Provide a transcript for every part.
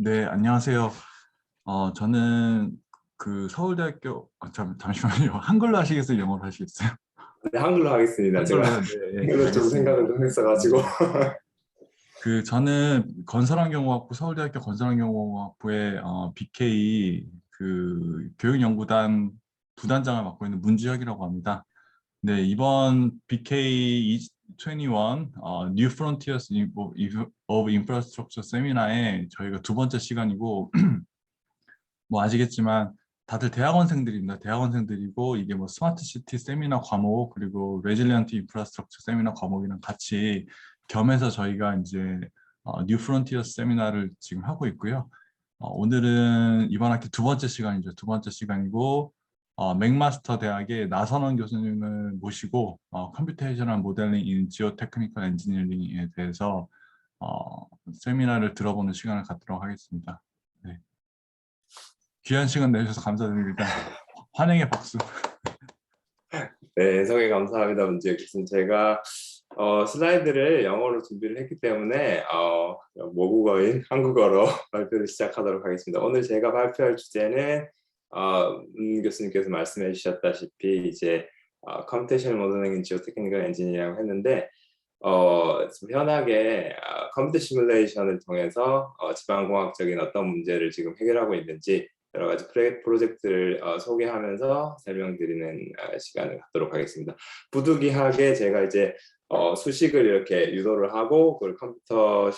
네, 안녕하세요. 저는 그 서울대학교, 잠시만요. 한글로 하시겠어요? 영어로 하시겠어요? 네, 한글로 하겠습니다. 제가 한글로요? 네, 한글로 좀 알겠습니다. 생각을 좀 했어가지고. 저는 건설환경공학부, 서울대학교 건설환경공학부의 BK 교육연구단 부단장을 맡고 있는 문주혁이라고 합니다. 네, 이번 BK 21 New Frontiers of Infrastructure 세미나에 저희가 두 번째 시간이고 뭐 아시겠지만 다들 대학원생들입니다. 대학원생들이고 이게 뭐 스마트 시티 세미나 과목 그리고 레질리언트 인프라스트럭처 세미나 과목이랑 같이 겸해서 저희가 이제 뉴 프론티어스 세미나를 지금 하고 있고요. 오늘은 이번 학기 두 번째 시간이죠. 두 번째 시간이고 맥마스터 대학의 나선원 교수님을 모시고 컴퓨테이셔널 모델링 인 지오 테크니컬 엔지니어링에 대해서 세미나를 들어보는 시간을 갖도록 하겠습니다. 네. 귀한 시간 내주셔서 감사드립니다. 환영의 박수. 네, 소개 감사합니다, 문지혁 교수님. 제가 슬라이드를 영어로 준비를 했기 때문에 모국어인 한국어로 발표를 시작하도록 하겠습니다. 오늘 제가 발표할 주제는 교수님께서 말씀해 주셨다시피 이제 컴퓨테이션 모델링 지오 테크니컬 엔지니어라고 했는데 좀 편하게 컴퓨터 시뮬레이션을 통해서 지방공학적인 어떤 문제를 지금 해결하고 있는지 여러 가지 프로젝트를 소개하면서 설명드리는 시간을 갖도록 하겠습니다. 부득이하게 제가 이제 수식을 이렇게 유도를 하고 그걸 컴퓨터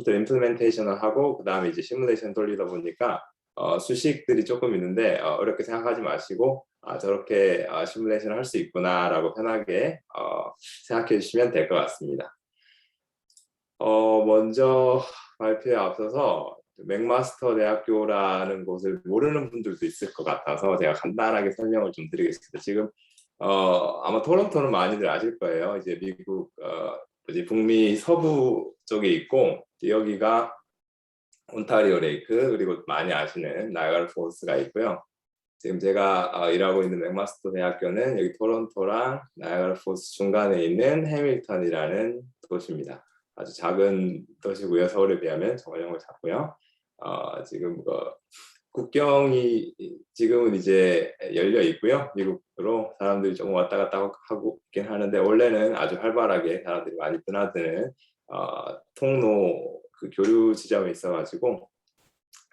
임플리멘테이션을 하고 그 다음에 이제 시뮬레이션 돌리다 보니까 수식들이 조금 있는데 어렵게 생각하지 마시고 저렇게 시뮬레이션을 할 수 있구나라고 편하게 생각해 주시면 될 것 같습니다. 먼저 발표에 앞서서 맥마스터 대학교라는 곳을 모르는 분들도 있을 것 같아서 제가 간단하게 설명을 좀 드리겠습니다. 지금 아마 토론토는 많이들 아실 거예요. 이제 미국 북미 서부 쪽에 있고 여기가 온타리오 레이크 그리고 많이 아시는 나이아가라 폴스가 있고요. 지금 제가 일하고 있는 맥마스터 대학교는 여기 토론토랑 나이아가라 폴스 중간에 있는 해밀턴이라는 도시입니다. 아주 작은 도시고요. 서울에 비하면 정말 작고요. 지금 국경이 지금은 이제 열려 있고요. 미국으로 사람들이 조금 왔다 갔다 하고 있긴 하는데 원래는 아주 활발하게 사람들이 많이 드나드는 통로 그 교류 지점에 있어가지고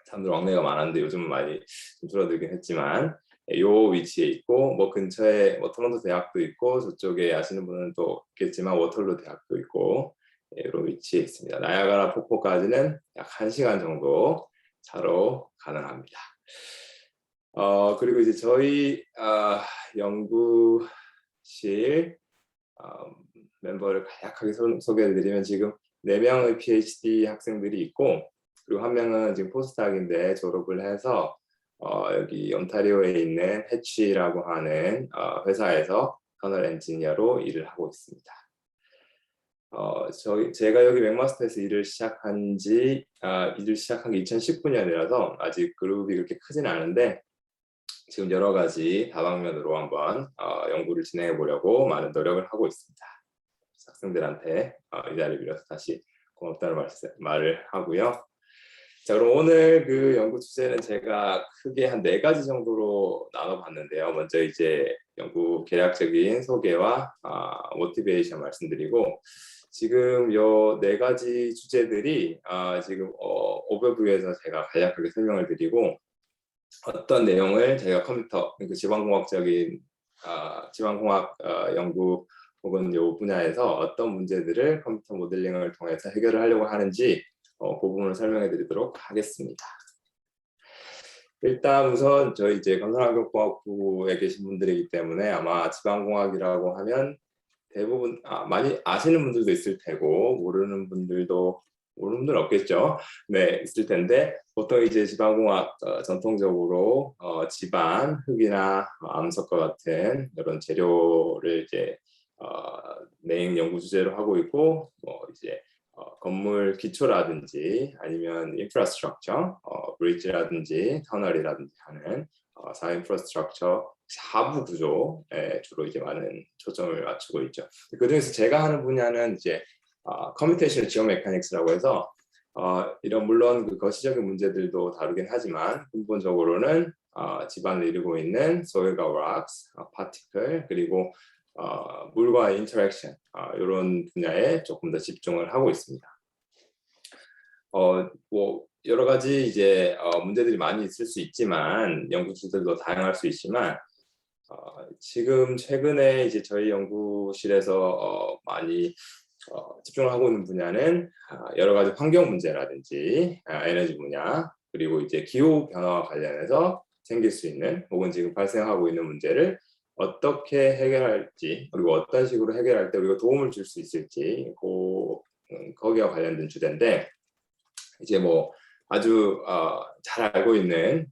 사람들 왕래가 많았는데 요즘은 많이 좀 줄어들긴 했지만 요 위치에 있고 뭐 근처에 뭐 토론토 대학도 있고 저쪽에 아시는 분은 또 있겠지만 워털루 대학도 있고 이런 위치에 있습니다. 나이아가라 폭포까지는 약 1시간 정도 차로 가능합니다. 그리고 이제 저희 연구실 멤버를 간략하게 소개해드리면 지금 4명의 PhD 학생들이 있고 그리고 1명은 지금 포스닥인데 졸업을 해서 여기 온타리오에 있는 해치라고 하는 회사에서 터널 엔지니어로 일을 하고 있습니다. 제가 여기 맥마스터에서 일을 시작한 게 2019년이라서 아직 그룹이 그렇게 크진 않은데 지금 여러 가지 다방면으로 한번 연구를 진행해 보려고 많은 노력을 하고 있습니다. 학생들한테 이 자리를 빌어서 다시 고맙다는 말을 하고요. 자, 그럼 오늘 그 연구 주제는 제가 크게 한 4가지 정도로 나눠봤는데요. 먼저 이제 연구 계략적인 소개와 모티베이션 말씀드리고 지금 요 4가지 주제들이 지금 오버뷰에서 제가 간략하게 설명을 드리고 어떤 내용을 제가 컴퓨터, 그러니까 지방공학적인 지방공학 연구 혹은 요 분야에서 어떤 문제들을 컴퓨터 모델링을 통해서 해결을 하려고 하는지 그 부분을 설명해 드리도록 하겠습니다. 일단 우선 저희 이제 건설환경공학부에 계신 분들이기 때문에 아마 지방공학이라고 하면 대부분 많이 아시는 분들도 있을 테고 모르는 분들은 없겠죠. 네, 있을 텐데 보통 이제 지방공학 전통적으로 지반, 흙이나 암석과 같은 이런 재료를 이제 메인 연구 주제로 하고 있고 뭐 이제 건물 기초라든지 아니면 인프라스트럭처, 브릿지라든지 터널이라든지 하는 사회 인프라스트럭처 하부 구조에 주로 이제 많은 초점을 맞추고 있죠. 그 중에서 제가 하는 분야는 이제 컴퓨테이션 지오 메카닉스라고 해서 이런 물론 그 거시적인 문제들도 다루긴 하지만 근본적으로는 집안을 이루고 있는 soil과 rocks, particle 그리고 물과의 interaction 이런 분야에 조금 더 집중을 하고 있습니다. 뭐 여러 가지 이제 문제들이 많이 있을 수 있지만 연구주들도 다양할 수 있지만 지금 최근에 이제 저희 연구실에서 많이 집중을 하고 있는 분야는 여러 가지 환경 문제라든지 에너지 분야 그리고 이제 기후 변화와 관련해서 생길 수 있는 혹은 지금 발생하고 있는 문제를 어떻게 해결할지 그리고 어떤 식으로 해결할 때 우리가 도움을 줄 수 있을지 거기와 관련된 주제인데 이제 뭐 아주 잘 알고 있는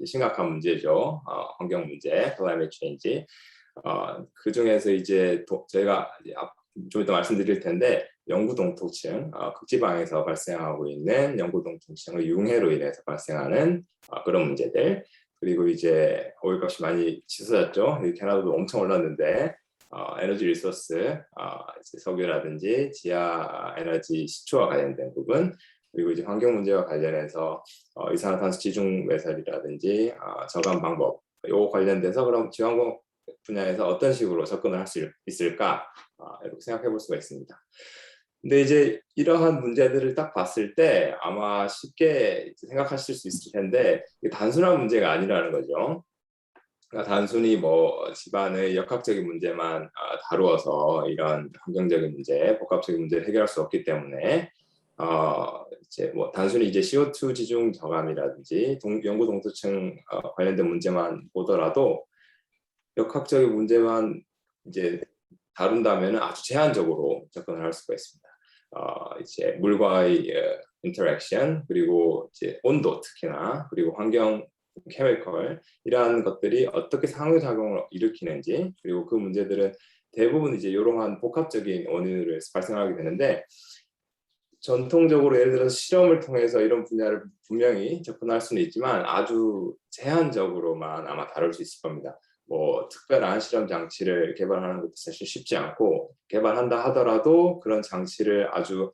심각한 문제죠. 환경 문제, climate change. 그 중에서 이제 저희가 좀 이따 말씀드릴 텐데 영구 동토층, 극지방에서 발생하고 있는 영구 동토층의 융해로 인해서 발생하는 그런 문제들. 그리고 이제 오일값이 많이 치솟았죠. 캐나다도 엄청 올랐는데 에너지 리소스, 석유라든지 지하 에너지 시초와 관련된 부분. 그리고 이제 환경 문제와 관련해서 이산화탄소 지중 배설이라든지 저감 방법 요 관련돼서 그럼 지원공 분야에서 어떤 식으로 접근을 할 수 있을까 이렇게 생각해 볼 수가 있습니다. 근데 이제 이러한 문제들을 딱 봤을 때 아마 쉽게 생각하실 수 있을 텐데 이게 단순한 문제가 아니라는 거죠. 그러니까 단순히 뭐 집안의 역학적인 문제만 다루어서 이런 환경적인 문제, 복합적인 문제를 해결할 수 없기 때문에 이제 뭐 단순히 이제 CO2 지중 저감이라든지 영구 동토층 관련된 문제만 보더라도 역학적인 문제만 이제 다룬다면 아주 제한적으로 접근을 할 수가 있습니다. 이제 물과의 인터랙션 그리고 이제 온도 특히나 그리고 환경 케미컬 이러한 것들이 어떻게 상호작용을 일으키는지 그리고 그 문제들은 대부분 이제 이러한 복합적인 원인으로 발생하게 되는데 전통적으로 예를 들어서 실험을 통해서 이런 분야를 분명히 접근할 수는 있지만 아주 제한적으로만 아마 다룰 수 있을 겁니다. 뭐 특별한 실험 장치를 개발하는 것도 사실 쉽지 않고 개발한다 하더라도 그런 장치를 아주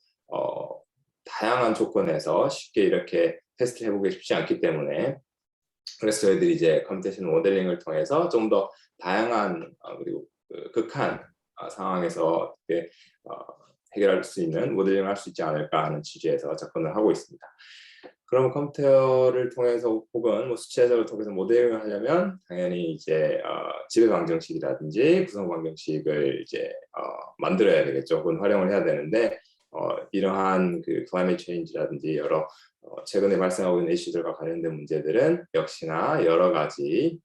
다양한 조건에서 쉽게 이렇게 테스트 해보기 쉽지 않기 때문에 그래서 저희들이 이제 컴퓨테이션 모델링을 통해서 좀 더 다양한 그리고 극한 상황에서 어떻게 해결할 수 있는 모델링을 할 수 있지 않을까 하는 취지에서 접근을 하고 있습니다. 그럼 컴퓨터를 통해서 혹은 뭐 수치 해석을 통해서 모델링을 하려면 당연히 이제 지배 방정식이라든지 구성 방정식을 이제 만들어야 되겠죠. 혹은 활용을 해야 되는데 이러한 그 클라이밋 체인지라든지 여러 최근에 발생하고 있는 이슈들과 관련된 문제들은 역시나 여러 가지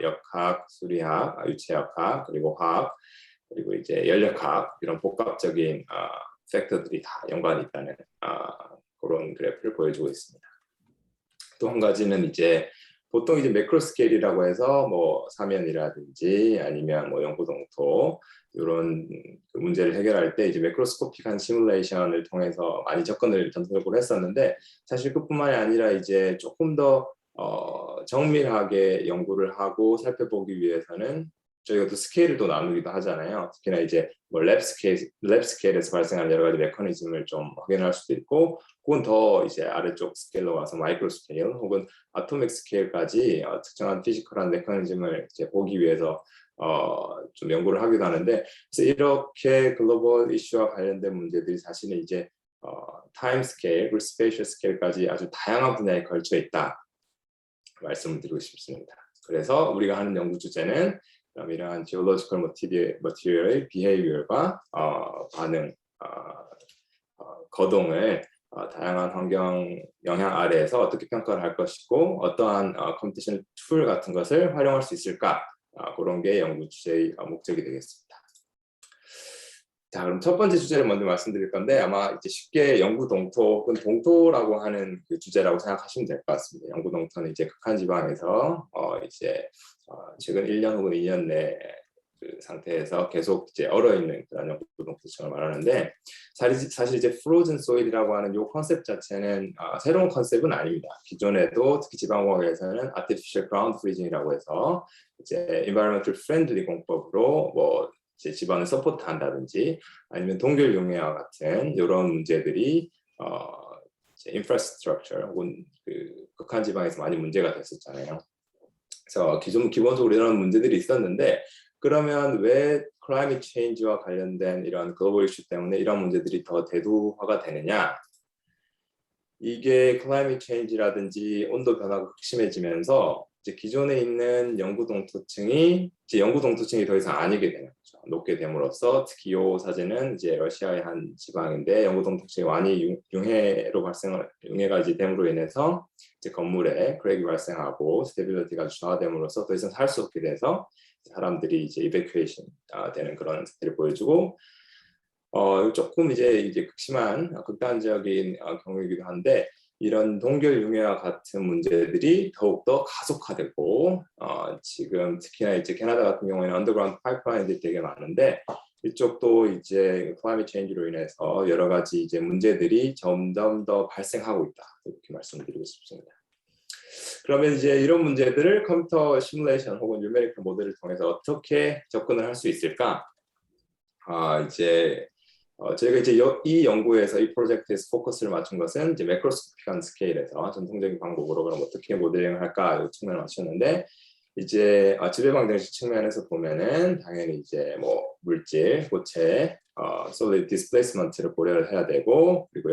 역학, 수리학, 유체역학 그리고 화학 그리고 이제 연력학 이런 복합적인 팩터들이 다 연관이 있다는 그런 그래프를 보여주고 있습니다. 또 한 가지는 이제 보통 이제 매크로 스케일이라고 해서 뭐 사면이라든지 아니면 뭐 영구동토 이런 그 문제를 해결할 때 이제 매크로스코픽한 시뮬레이션을 통해서 많이 접근을 전통적으로 했었는데 사실 그뿐만이 아니라 이제 조금 더 정밀하게 연구를 하고 살펴보기 위해서는 저희가 또 스케일을 또 나누기도 하잖아요. 특히나 이제 뭐 랩 스케일에서 발생하는 여러 가지 메커니즘을 좀 확인할 수도 있고, 혹은 더 이제 아래쪽 스케일로 와서 마이크로 스케일 혹은 아토믹 스케일까지 특정한 피지컬한 메커니즘을 이제 보기 위해서 좀 연구를 하기도 하는데, 그래서 이렇게 글로벌 이슈와 관련된 문제들이 사실은 이제 타임 스케일, 그리고 스페이셜 스케일까지 아주 다양한 분야에 걸쳐 있다 말씀을 드리고 싶습니다. 그래서 우리가 하는 연구 주제는 그럼 이러한 geological material의 behavior과 반응, 거동을 다양한 환경 영향 아래에서 어떻게 평가를 할 것이고 어떠한 컴퓨테이션 툴 같은 것을 활용할 수 있을까 그런 게 연구 주제의 목적이 되겠습니다. 자, 그럼 첫 번째 주제를 먼저 말씀드릴 건데 아마 이제 쉽게 영구 동토 혹은 동토라고 하는 그 주제라고 생각하시면 될 것 같습니다. 영구 동토는 이제 극한 지방에서 이제 최근 1년 혹은 2년 내 그 상태에서 계속 이제 얼어 있는 그런 영구 동토층을 말하는데 사실 이제 frozen soil이라고 하는 이 컨셉 자체는 새로운 컨셉은 아닙니다. 기존에도 특히 지방공학에서는 artificial ground freezing이라고 해서 이제 environmental friendly 공법으로 뭐 이제 집안을 서포트한다든지 아니면 동결 용해와 같은 이런 문제들이 이제 infrastructure 혹은 그 극한 지방에서 많이 문제가 됐었잖아요. 그래서 기본적으로 이런 문제들이 있었는데 그러면 왜 climate change와 관련된 이런 글로벌 이슈 때문에 이런 문제들이 더 대두화가 되느냐? 이게 climate change라든지 온도 변화가 극심해지면서 이제 기존에 있는 영구 동토층이 더 이상 아니게 되는 거죠. 녹게 됨으로써 특히 이 사진은 이제 러시아의 한 지방인데 영구 동토층이 많이 융해가 이제 됨으로 인해서 이제 건물에 크랙이 발생하고 스테빌리티가 저하됨으로써 더 이상 살 수 없게 돼서 사람들이 이제 이베큐에이션 되는 그런 사태를 보여주고 조금 이제 극심한 극단적인 경우이기도 한데 이런 동결 융해와 같은 문제들이 더욱더 가속화되고 지금 특히나 이제 캐나다 같은 경우에는 언더그라운드 파이프라인들이 되게 많은데 이쪽도 이제 클라이밋 체인지로 인해서 여러 가지 이제 문제들이 점점 더 발생하고 있다 이렇게 말씀드리고 싶습니다. 그러면 이제 이런 문제들을 컴퓨터 시뮬레이션 혹은 뉴메리컬 모델을 통해서 어떻게 접근을 할 수 있을까? 저희가 이제 이 연구에서 이 프로젝트에서 포커스를 맞춘 것은 이제 매크로스코픽한 스케일에서 전통적인 방법으로 그럼 어떻게 모델링을 할까 이 측면을 맞췄는데 이제 지배방정식 측면에서 보면은 당연히 이제 뭐 물질, 고체, solid displacement를 고려를 해야 되고 그리고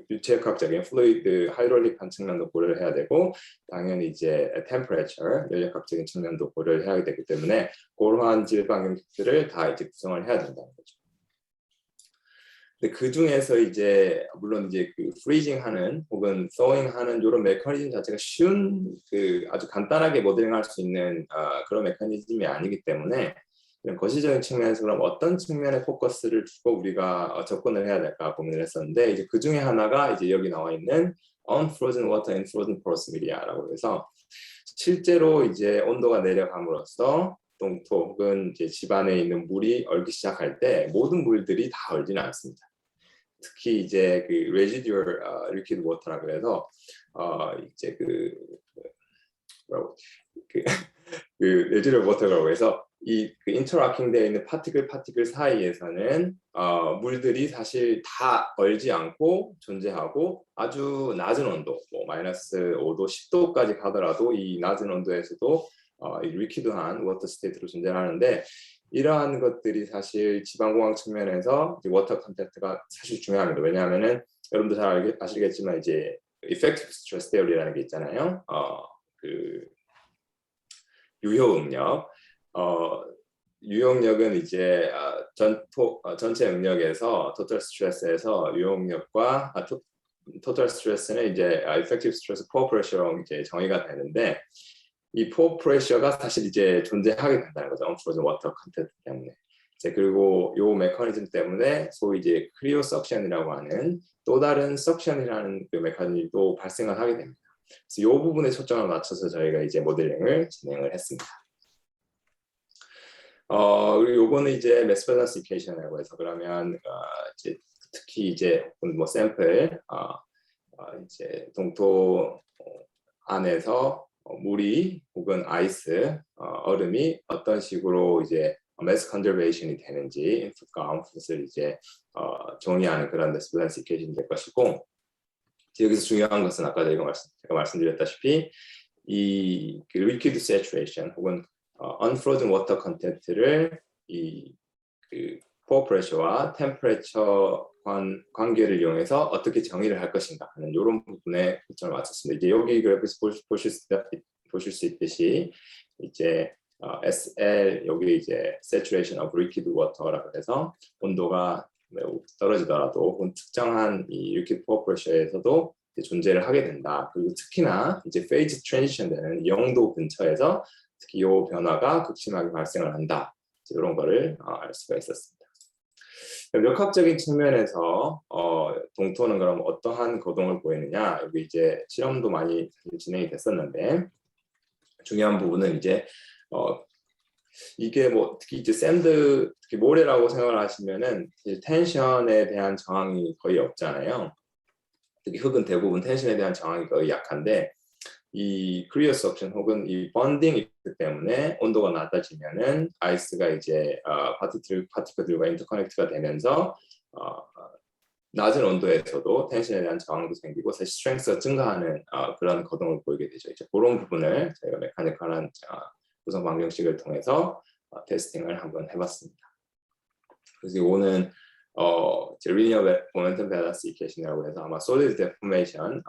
유체역학적인 플루이드 하이드롤릭한 측면도 고려를 해야 되고 당연히 이제 temperature 열역학적인 측면도 고려를 해야 되기 때문에 그러한 지배방정식들을 다 이제 구성을 해야 된다는 거죠. 근데 그 중에서 이제 물론 이제 그 프리징하는 혹은 thawing하는 이런 메커니즘 자체가 쉬운 아주 간단하게 모델링할 수 있는 그런 메커니즘이 아니기 때문에 이런 거시적인 측면에서 그럼 어떤 측면에 포커스를 두고 우리가 접근을 해야 될까 고민을 했었는데 이제 그 중에 하나가 이제 여기 나와 있는 unfrozen water in frozen porous media라고 해서 실제로 이제 온도가 내려감으로써 동토 혹은 이제 집안에 있는 물이 얼기 시작할 때 모든 물들이 다 얼지는 않습니다. 특히 이제 그 residual liquid water라 그래서 이제 residual water라고 해서 그 인터랙팅 되어 있는 파티클 사이에서는 물들이 사실 다 얼지 않고 존재하고 아주 낮은 온도, 뭐 마이너스 5도, 10도까지 가더라도 이 낮은 온도에서도 이 리퀴드한 워터 스테이트로 존재하는데 이러한 것들이 사실 지방공학 측면에서 워터 컨텐트가 사실 중요합니다. 왜냐하면은 여러분도 잘 아시겠지만 이제 effective stress theory라는 게 있잖아요. 유효응력. 유효응력은 이제 전체 응력에서 total stress에서 유효응력과 total stress는 이제 effective stress pore pressure로 이제 정의가 되는데 이 pore pressure가 사실 이제 존재하게 된다는 거죠. unfrozen water content 때문에. 이제 그리고 요 메커니즘 때문에 소위 이제 크리오 석션이라고 하는 또 다른 석션이라는 그 메커니즘도 발생을 하게 됩니다. 그래서 이 부분에 초점을 맞춰서 저희가 이제 모델링을 진행을 했습니다. 그리고 요거는 이제 mass balance equation이라고 해서 그러면 이제 특히 이제 뭐 샘플 이제 동토 안에서 물이 혹은 아이스 얼음이 어떤 식으로 이제 mass conservation이 되는지 인풋과 아웃풋을 이제 정의하는 그런 mass balance equation이 될 것이고 여기서 중요한 것은 아까 제가 말씀드렸다시피 이 liquid saturation 혹은 unfrozen water content를 pore pressure와 temperature 관계를 이용해서 어떻게 정의를 할 것인가 하는 이런 부분에 초점을 맞췄습니다. 이제 여기 그래프에서 보실 수 있듯이 이제 SL 여기 이제 saturation of liquid water라고 해서 온도가 매우 떨어지더라도 특정한 이 liquid pore pressure에서도 존재를 하게 된다. 그리고 특히나 이제 phase transition 되는 0도 근처에서 특히 이 변화가 극심하게 발생을 한다. 이런 거를 알 수가 있었습니다. 역학적인 측면에서 동토는 그럼 어떠한 거동을 보이느냐? 여기 이제 실험도 많이 진행이 됐었는데 중요한 부분은 이제 이게 뭐 특히 이제 샌드, 특히 모래라고 생각을 하시면은 텐션에 대한 저항이 거의 없잖아요. 특히 흙은 대부분 텐션에 대한 저항이 거의 약한데 이 크리어 석션 혹은 이 번딩 이펙트 때문에 온도가 낮아지면은 아이스가 이제 파티클들과 인터커넥트가 되면서 낮은 온도에서도 텐션에 대한 저항도 생기고 사실 스트렝스가 증가하는 그런 거동을 보이게 되죠. 이제 그런 부분을 저희가 메카니컬한 구성 방정식을 통해서 테스팅을 한번 해봤습니다. 그래서 이거는 리니어 모멘텀 밸런스 이퀘이션이라고 해서 아마 솔리드 데포메이션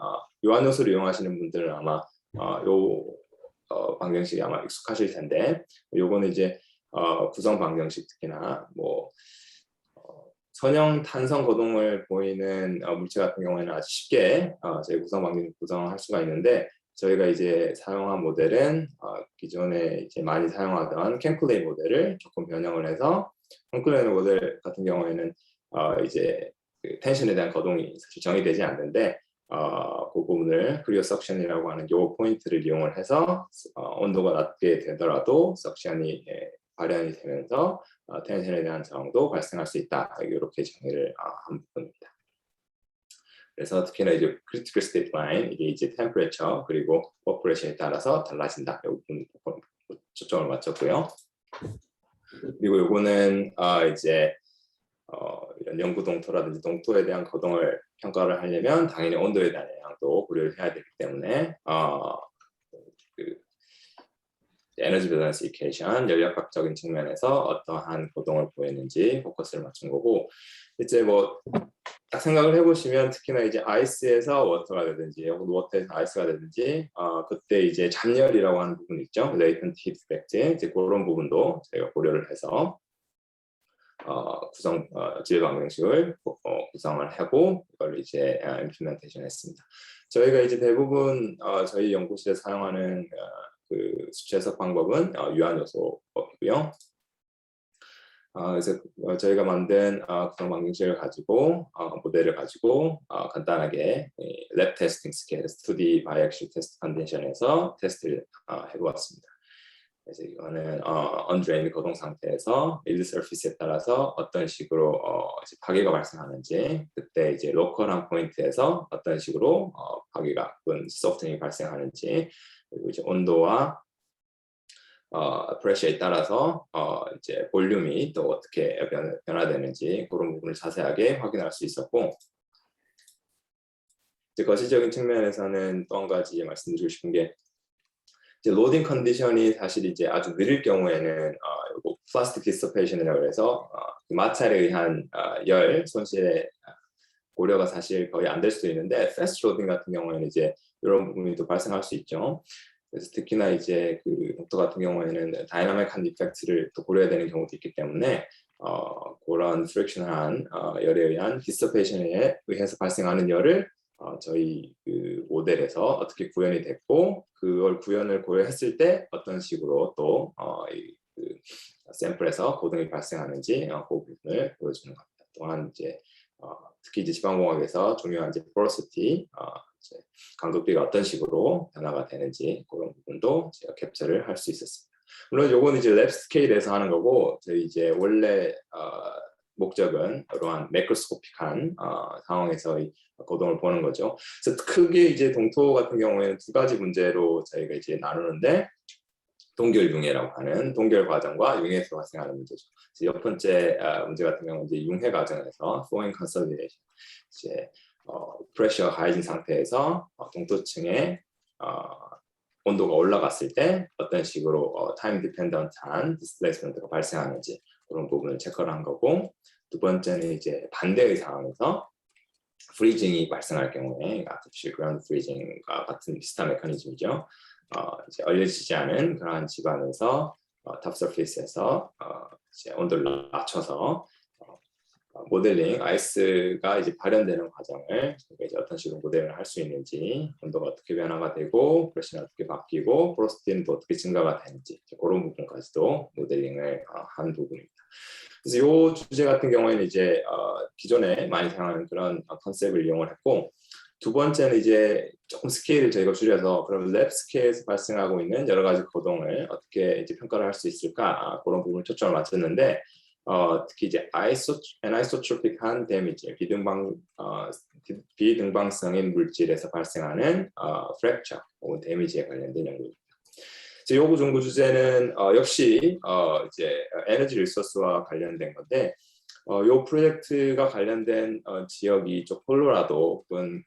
요한요소를 이용하시는 분들은 아마 요 방정식이 아마 익숙하실 텐데, 요거는 이제 구성 방정식 특히나 뭐 선형 탄성 거동을 보이는 물체 같은 경우에는 아주 쉽게 저희 구성 방정식 구성할 수가 있는데, 저희가 이제 사용한 모델은 기존에 이제 많이 사용하던 캔클레이 모델을 조금 변형을 해서, 캔클레이 모델 같은 경우에는 이제 그 텐션에 대한 거동이 사실 정의되지 않는데 그 부분을 크리오 석션이라고 하는 요 포인트를 이용을 해서 온도가 낮게 되더라도 석션이 발현이 되면서 텐션에 대한 저항도 발생할 수 있다. 이렇게 정의를 한 부분입니다. 그래서 특히나 이제 critical state line, 이게 이제 temperature 그리고 operation에 따라서 달라진다. 이 부분 초점을 맞췄고요. 그리고 요거는 이제 이런 연구 동토라든지 동토에 대한 거동을 평가를 하려면 당연히 온도에 대한 영향도 고려를 해야 되기 때문에 그 에너지 밸런스 이퀘이션, 연력학적인 측면에서 어떠한 거동을 보이는지 포커스를 맞춘 거고, 이제 뭐 딱 생각을 해보시면 특히나 이제 아이스에서 워터가 되든지 워터에서 아이스가 되든지 그때 이제 잔열이라고 하는 부분이 있죠. latent heat effect, 이제 그런 부분도 저희가 고려를 해서 지배 방정식을 구성을 하고 이걸 이제 임플리멘테이션 했습니다. 저희가 이제 대부분 저희 연구실에 사용하는 그 수치 해석 방법은 유한요소법이고요. 그래서 저희가 만든 구성 방정식을 가지고 모델을 가지고 간단하게 랩 테스팅 스케일 2D 바이액슈 테스트 컨디션에서 테스트를 해보았습니다. 그래서 이거는 언드레인 거동 상태에서 일드 서피스에 따라서 어떤 식으로 이제 파괴가 발생하는지, 그때 이제 로컬한 포인트에서 어떤 식으로 파괴가 혹은 소프트닝이 발생하는지, 그리고 이제 온도와 프레셔에 따라서 이제 볼륨이 또 어떻게 변화되는지 그런 부분을 자세하게 확인할 수 있었고, 이제 거시적인 측면에서는 또 한 가지 말씀드리고 싶은 게, 이제 로딩 컨디션이 사실 이제 아주 느릴 경우에는 플라스틱 디스퍼레이션이라고 해서 마찰에 의한 열 손실의 고려가 사실 거의 안 될 수도 있는데, 패스트 로딩 같은 경우에는 이제 이런 부분이 또 발생할 수 있죠. 그래서 특히나 이제 그 독도 같은 경우에는 다이나믹한 이펙트를 또 고려해야 되는 경우도 있기 때문에 그런 프릭션한 열에 의한 디스퍼레이션에 의해서 발생하는 열을 저희 그 모델에서 어떻게 구현이 됐고, 그걸 구현을 고려했을 때 어떤 식으로 또 그 샘플에서 고동이 발생하는지 그 부분을 보여주는 겁니다. 또한 이제 특히 이제 지방공학에서 중요한 이제 포러시티, 강도비가 어떤 식으로 변화가 되는지 그런 부분도 제가 캡처를 할 수 있었습니다. 물론 요거는 이제 랩 스케일에서 하는 거고, 저희 이제 원래 목적은 이러한 매크로스코픽한 상황에서의 거동을 보는 거죠. 그래서 크게 이제 동토 같은 경우에는 두 가지 문제로 저희가 이제 나누는데, 동결 융해라고 하는 동결 과정과 융해에서 발생하는 문제죠. 첫 번째 문제 같은 경우는 이제 융해 과정에서 flowing consolidation, 이제 프레셔가 가해진 상태에서 동토층에 온도가 올라갔을 때 어떤 식으로 타임 디펜던트한 디스플레이스먼트가 발생하는지 그런 부분을 체크를 한 거고, 두 번째는 이제 반대의 상황에서 프리징이 발생할 경우에 artificial ground freezing과 같은 비슷한 메커니즘이죠. 이제 얼려지지 않은 그러한 지방에서 탑 서페이스에서 이제 온도를 낮춰서 모델링 아이스가 이제 발현되는 과정을 이제 어떤 식으로 모델을 할 수 있는지, 온도가 어떻게 변화가 되고 프레셔는 어떻게 바뀌고 프로스틴도 어떻게 증가가 되는지 그런 부분까지도 모델링을 한 부분입니다. 그래서 이 주제 같은 경우에는 이제 기존에 많이 사용하는 그런 컨셉을 이용을 했고, 두 번째는 이제 조금 스케일을 저희가 줄여서 그럼 랩 스케일에서 발생하고 있는 여러 가지 거동을 어떻게 이제 평가를 할 수 있을까 그런 부분을 초점을 맞췄는데, 특히 이제 애니소트로픽한 데미지, 비등방성인 물질에서 발생하는 프랙처 혹은 데미지에 관련된 연구입니다. 이 연구 주제는 역시 이제 에너지 리소스와 관련된 건데, 이 프로젝트가 관련된 지역이 이쪽 콜로라도 혹은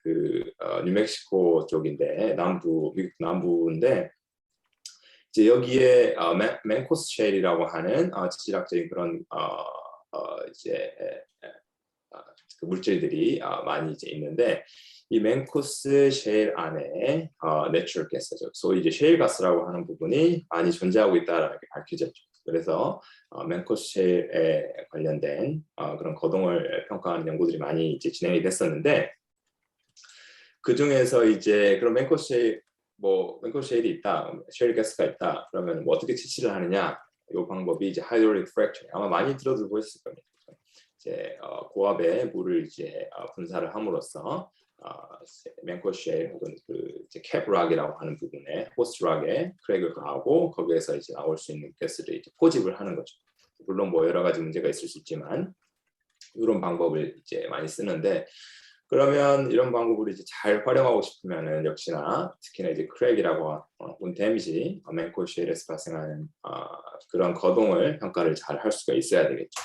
뉴멕시코 쪽인데 미국 남부인데 이제 여기에 맨코스 셰일이라고 하는 지질학적인 그런 이제 그 물질들이 많이 이제 있는데 이 맨코스 셰일 안에 내추럴 가스죠. 소위 이제 셰일 가스라고 하는 부분이 많이 존재하고 있다라는 게 밝혀졌죠. 그래서 맨코스 셰일에 관련된 그런 거동을 평가하는 연구들이 많이 이제 진행이 됐었는데 그 중에서 이제 그런 맨코스 셰일 맨코스 셰일이 있다, 셰일 가스가 있다. 그러면 뭐 어떻게 채취를 하느냐? 이 방법이 이제 하이드롤릭 프랙처 아마 많이 들어보셨을 겁니다. 이제 고압의 물을 이제 분사를 함으로써 맨코스 셰일 혹은 이제 캡락이라고 하는 부분에 호스트락에 크랙을 가하고 거기에서 이제 나올 수 있는 가스를 이제 포집을 하는 거죠. 물론 뭐 여러 가지 문제가 있을 수 있지만 이런 방법을 이제 많이 쓰는데 그러면 이런 방법을 이제 잘 활용하고 싶으면은 역시나 특히나 이제 크랙이라고 혹은 데미지 맨코스 셰일에서 발생하는 그런 거동을 평가를 잘 할 수가 있어야 되겠죠.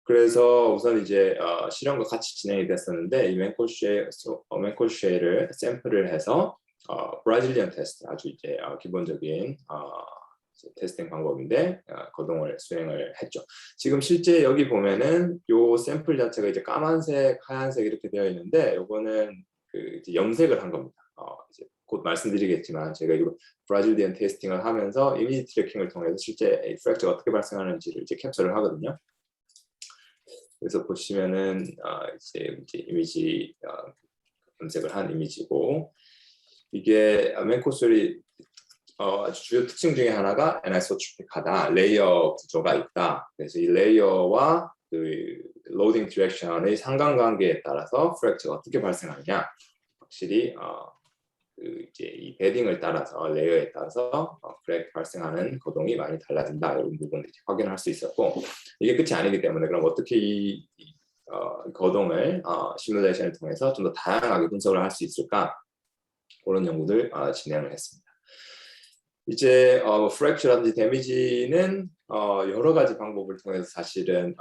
그래서 우선 이제 실험과 같이 진행이 됐었는데 이 맨코스 셰일을 샘플을 해서 브라질리언 테스트 아주 이제 기본적인 테스팅 방법인데 거동을 수행을 했죠. 지금 실제 여기 보면은 요 샘플 자체가 이제 까만색, 하얀색 이렇게 되어 있는데 요거는 이제 염색을 한 겁니다. 이제 곧 말씀드리겠지만 제가 이거 브라질리언 테스팅을 하면서 이미지 트래킹을 통해서 실제 프랙처가 어떻게 발생하는지를 이제 캡처를 하거든요. 그래서 보시면은 이제 이미지 검색을 한 이미지고 이게 맨코스리 아주 주요 특징 중에 하나가 애니소트로픽하다, 레이어 구조가 있다. 그래서 이 레이어와 로딩 디렉션의 상관관계에 따라서 프랙처가 어떻게 발생하느냐, 확실히 이제 이 베딩을 따라서 레이어에 따라서 크랙 발생하는 거동이 많이 달라진다 이런 부분을 확인할 수 있었고 이게 끝이 아니기 때문에 그럼 어떻게 이 거동을 시뮬레이션을 통해서 좀 더 다양하게 분석을 할 수 있을까 그런 연구들 진행을 했습니다. 이제 프랙처라든지 데미지는 여러 가지 방법을 통해서 사실은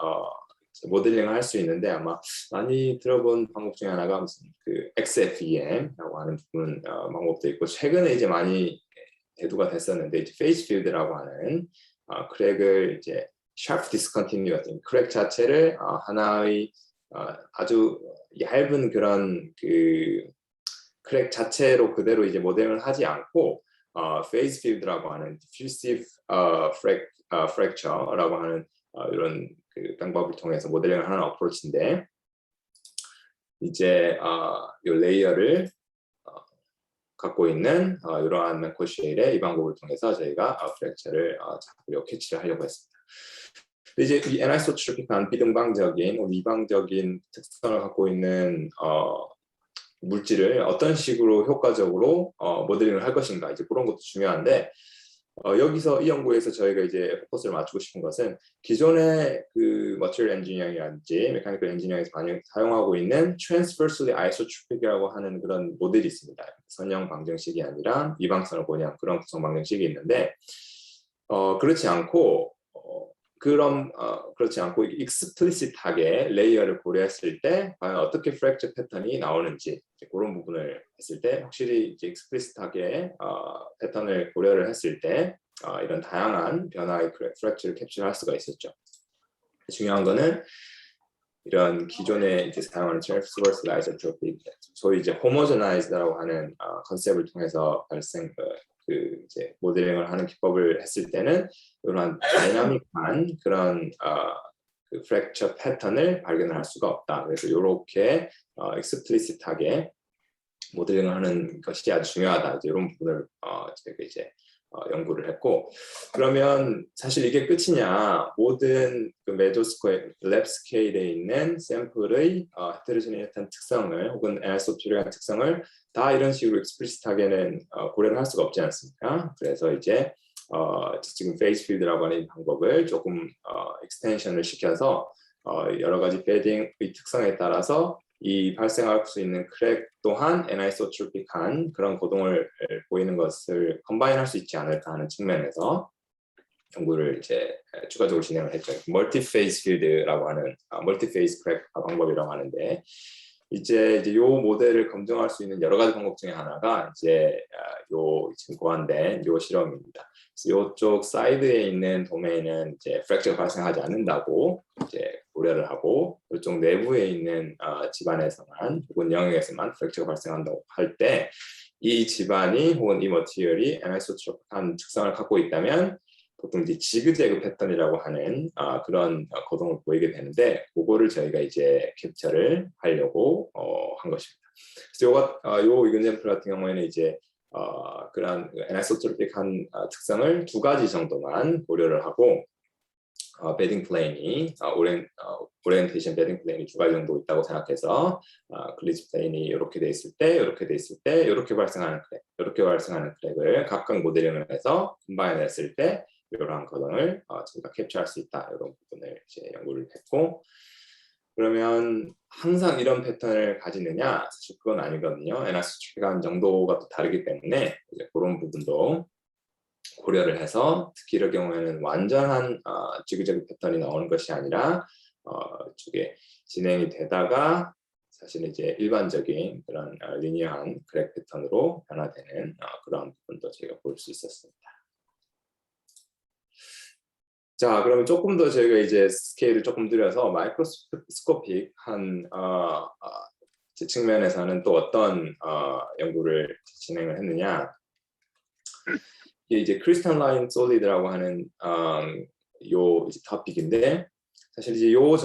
모델링을 할 수 있는데 아마 많이 들어본 방법 중에 하나가 무슨 XFEM이라고 하는 부분 방법도 있고 최근에 이제 많이 대두가 됐었는데 이제 페이스 필드라고 하는 크랙을 이제 샤프 디스컨티뉴어티 크랙 자체를 하나의 아주 얇은 그런 크랙 자체로 그대로 이제 모델링을 하지 않고 페이스 필드라고 하는 디퓨시브 프랙처라고 하는 이런 방법을 통해서 모델링을 하는 어프로치인데 이제 이 레이어를 갖고 있는 이러한 맨코스 셰일의 이 방법을 통해서 저희가 프랙처를 자꾸 캐치를 하려고 했습니다. 이제 이 애니소트로픽한 비등방적인 이방적인 특성을 갖고 있는 물질을 어떤 식으로 효과적으로 모델링을 할 것인가 이제 그런 것도 중요한데 여기서 이 연구에서 저희가 이제 포커스를 맞추고 싶은 것은 기존의 material engineering이라든지 메카니컬 엔지니어링에서 많이 사용하고 있는 transversely isotropic이라고 하는 그런 모델이 있습니다. 선형 방정식이 아니라 이방선을 보냐 그런 구성 방정식이 있는데 그렇지 않고 익스플리시트하게 레이어를 고려했을 때 과연 어떻게 프랙처 패턴이 나오는지 그런 부분을 했을 때 확실히 이제 익스플리시트하게 패턴을 고려를 했을 때 이런 다양한 변화의 프랙처를 캡처할 수가 있었죠. 중요한 거는 이런 기존에 이제 사용하는 transverse isotropic, 소위 이제 homogenized라고 하는 컨셉을 통해서 이제 모델링을 하는 기법을 했을 때는 이러한 다이나믹한 그런 프랙처 패턴을 발견을 할 수가 없다. 그래서 이렇게 익스플리시트하게 모델링을 하는 것이 아주 중요하다. 이제 이런 부분을 제가 이제 연구를 했고 그러면 사실 이게 끝이냐 모든 메조스코어 랩 스케일에 있는 샘플의 헤테로지니어스한 특성을 혹은 애니소트로픽한 특성을 다 이런 식으로 익스플리시트하게는 고려를 할 수가 없지 않습니까? 그래서 이제 지금 페이스 필드라고 하는 방법을 조금 익스텐션을 시켜서 여러 가지 베딩의 특성에 따라서 이 발생할 수 있는 크랙 또한 애니소트로픽한 그런 거동을 보이는 것을 컴바인할 수 있지 않을까 하는 측면에서 연구를 이제 추가적으로 진행을 했죠. 멀티페이스 필드라고 하는 멀티페이스 크랙 방법이라고 하는데 이제 요 모델을 검증할 수 있는 여러 가지 방법 중에 하나가 이제 요 지금 고안된 요 실험입니다. 이쪽 사이드에 있는 도메인은 이제 프랙처가 발생하지 않는다고 이제 고려를 하고 이쪽 내부에 있는 집안에서만 혹은 영역에서만 프랙처가 발생한다고 할 때 이 집안이 혹은 이 머티리얼이 애니소트로픽한 특성을 갖고 있다면 보통 이제 지그재그 패턴이라고 하는 그런 거동을 보이게 되는데 그거를 저희가 이제 캡처를 하려고 한 것입니다. 그래서 요 이근젠플 같은 경우에는 이제 그런 애니소트로픽한 특성을 두 가지 정도만 고려를 하고 베딩 플레인이 오리엔테이션 베딩 플레인이 두 가지 정도 있다고 생각해서 글리치 플레인이 이렇게 돼 있을 때, 이렇게 돼 있을 때, 이렇게 발생하는 크랙, 이렇게 발생하는 크랙을 각각 모델링을 해서 컴바인했을 때 이러한 거동을 저희가 캡처할 수 있다 이런 부분을 이제 연구를 했고 그러면 항상 이런 패턴을 가지느냐 사실 그건 아니거든요. 애니소트로픽한 정도가 또 다르기 때문에 이제 그런 부분도 고려를 해서 특히 이럴 경우에는 완전한 지그재그 패턴이 나오는 것이 아니라 이쪽에 진행이 되다가 사실 이제 일반적인 그런 리니어한 그래프 패턴으로 변화되는 그런 부분도 제가 볼 수 있었습니다. 자, 그러면 조금 더 저희가 이제 스케일을 조금 들여서 마이크로스코픽한 측면에서는 또 어떤 연구를 진행을 했느냐. 이제 크리스탈라인 솔리드라고 하는 요 이제 토픽인데 사실 이제 요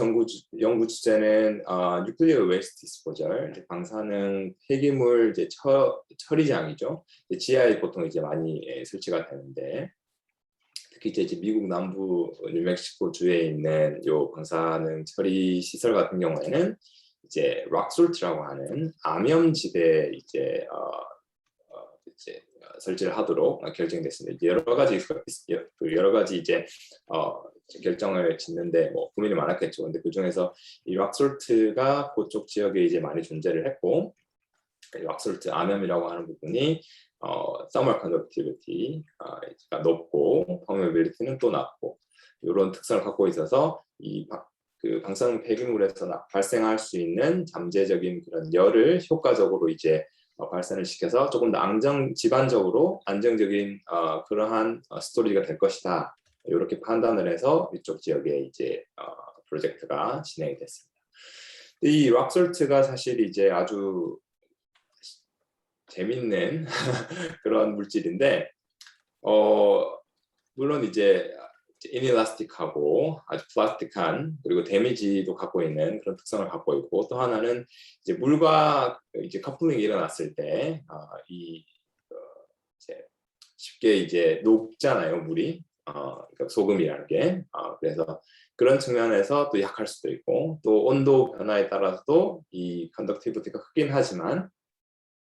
연구 주제는 뉴클리어 웨스트 디스포절, 방사능 폐기물 이제 처리장이죠. 지하에 보통 이제 많이 설치가 되는데 특히 이제 미국 남부 뉴멕시코 주에 있는 요 방사능 처리 시설 같은 경우에는 이제 락솔트라고 하는 암염지대 이제 설치를 하도록 결정됐습니다. 여러 가지 이제 결정을 짓는데 뭐 고민이 많았겠죠. 근데 그 중에서 이 락솔트가 그쪽 지역에 이제 많이 존재를 했고, 락솔트 암염이라고 하는 부분이 thermal conductivity가 높고 permeability는 또 낮고 이런 특성을 갖고 있어서 그 방사능 폐기물에서 발생할 수 있는 잠재적인 그런 열을 효과적으로 이제 발산을 시켜서 조금 더 집안적으로 안정적인 그러한 스토리가 될 것이다. 이렇게 판단을 해서 이쪽 지역에 이제 프로젝트가 진행이 됐습니다. 이 락솔트가 사실 이제 아주 재밌는 그런 물질인데 물론 이제 이니라스틱하고 아주 플라스틱한 그리고 데미지도 갖고 있는 그런 특성을 갖고 있고 또 하나는 이제 물과 이제 커플링이 일어났을 때 이제 쉽게 이제 녹잖아요 물이 그러니까 소금이라는 게 그래서 그런 측면에서 또 약할 수도 있고 또 온도 변화에 따라서도 이 컨덕티비티가 크긴 하지만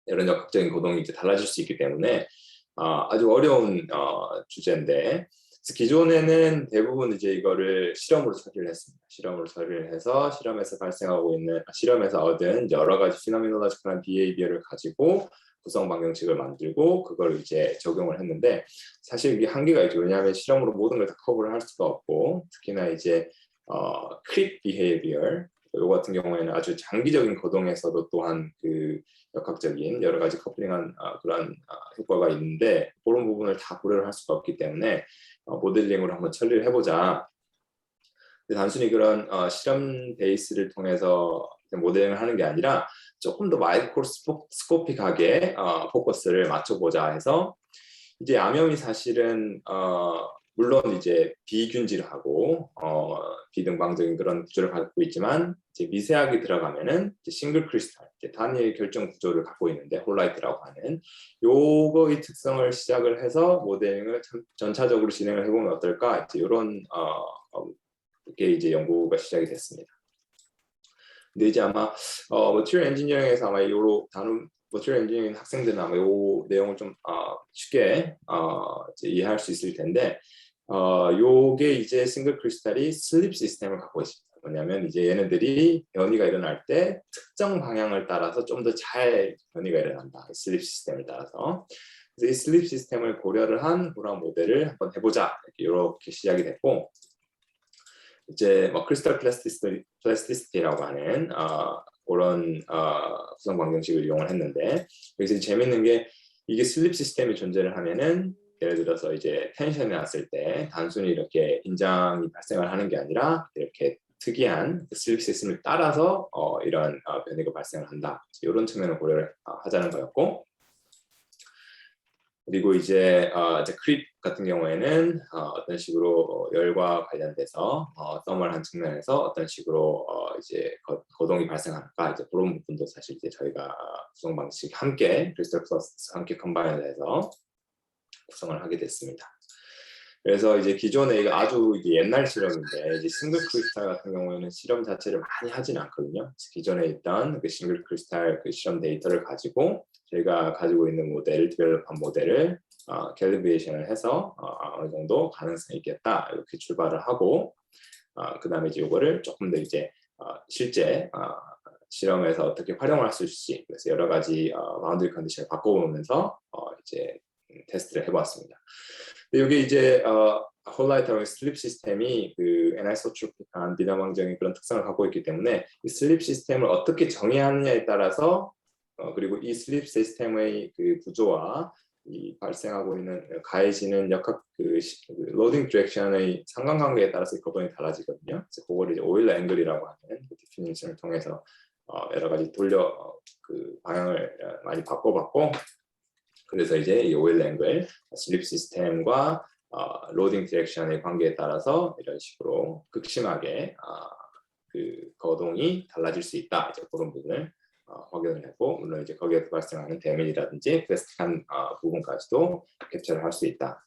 이런 역학적인 고동이 이제 달라질 수 있기 때문에 아주 어려운 주제인데 기존에는 대부분 이제 이거를 실험으로 처리를 했습니다. 실험으로 처리를 해서 실험에서 얻은 여러 가지 피노미놀로지컬한 비헤이비어를 가지고 구성 방정식을 만들고 그걸 이제 적용을 했는데 사실 이게 한계가 있죠. 왜냐하면 실험으로 모든 걸 다 커버를 할 수가 없고 특히나 이제 크립 비헤이비어 요 같은 경우에는 아주 장기적인 거동에서도 또한 그 역학적인 여러 가지 커플링한 그런 효과가 있는데 그런 부분을 다 고려를 할 수가 없기 때문에 모델링으로 한번 처리를 해보자. 단순히 그런 실험 베이스를 통해서 모델링을 하는 게 아니라 조금 더 마이크로스코픽하게 포커스를 맞춰보자 해서 이제 암염이 사실은 물론 이제 비균질하고 비등방적인 그런 구조를 갖고 있지만 이제 미세하게 들어가면은 이제 싱글 크리스탈, 이제 단일 결정 구조를 갖고 있는데 홀라이트라고 하는 요거의 특성을 시작을 해서 모델링을 전차적으로 진행을 해보면 어떨까 이제 이런 게 이제 연구가 시작이 됐습니다. 근데 이제 아마 머티리얼 엔지니어링에서 아마 요로 다룬 머티리얼 엔지니어링 학생들은 아마 요 내용을 좀 쉽게 이제 이해할 수 있을 텐데 요게 이제 싱글 크리스탈이 슬립 시스템을 갖고 있습니다. 뭐냐면 이제 얘네들이 변이가 일어날 때 특정 방향을 따라서 좀 더 잘 변이가 일어난다. 슬립 시스템을 따라서. 그래서 이 슬립 시스템을 고려를 한 보람 모델을 한번 해보자 이렇게 시작이 됐고 이제 뭐 크리스탈 플라스티시티라고 하는 그런 구성 방정식을 이용을 했는데 여기서 재밌는 게 이게 슬립 시스템이 존재를 하면은 예를 들어서 이제 텐션이 왔을 때 단순히 이렇게 인장이 발생을 하는 게 아니라 이렇게 특이한 슬립 시스템을 따라서 이런 변이가 발생을 한다. 이런 측면을 고려를 하자는 거였고 그리고 이제 크립 같은 경우에는 어떤 식으로 열과 관련돼서 서멀한 측면에서 어떤 식으로 이제 거동이 발생할까 이제 그런 부분도 사실 이제 저희가 구성 방식 함께 크리스탈 플러스 함께 컴바인해서 구성을 하게 됐습니다. 그래서 이제 기존에 이거 아주 이게 옛날 실험인데 이제 싱글 크리스탈 같은 경우에는 실험 자체를 많이 하지는 않거든요. 기존에 있던 그 싱글 크리스탈 그 실험 데이터를 가지고 저희가 가지고 있는 모델을 디벨롭한 모델을 캘리브레이션을 해서 어느 정도 가능성이 있겠다 이렇게 출발을 하고 그 다음에 이제 이거를 조금 더 이제 실제 실험에서 어떻게 활용할 수 있을지 그래서 여러 가지 바운더리 컨디션을 바꿔보면서 이제 테스트를 해봤습니다. 근데 여기 이제 홀라이트하고 슬립 시스템이 그 애니소트로픽한 비담항정의 그런 특성을 갖고 있기 때문에 이 슬립 시스템을 어떻게 정의하느냐에 따라서 그리고 이 슬립 시스템의 그 구조와 이 발생하고 있는 가해지는 역학 그 로딩 디렉션의 상관관계에 따라서 거동이 달라지거든요. 그래서 그거를 이제 오일 앵글이라고 하는 그 디피니션을 통해서 여러 가지 그 방향을 많이 바꿔봤고 그래서 이제 이 오일 앵글 슬립 시스템과 로딩 디렉션의 관계에 따라서 이런 식으로 극심하게 그 거동이 달라질 수 있다. 이제 그런 부분을 확인을 했고 물론 이제 거기에서 발생하는 데미지라든지 플라스틱한 부분까지도 캡처를 할 수 있다.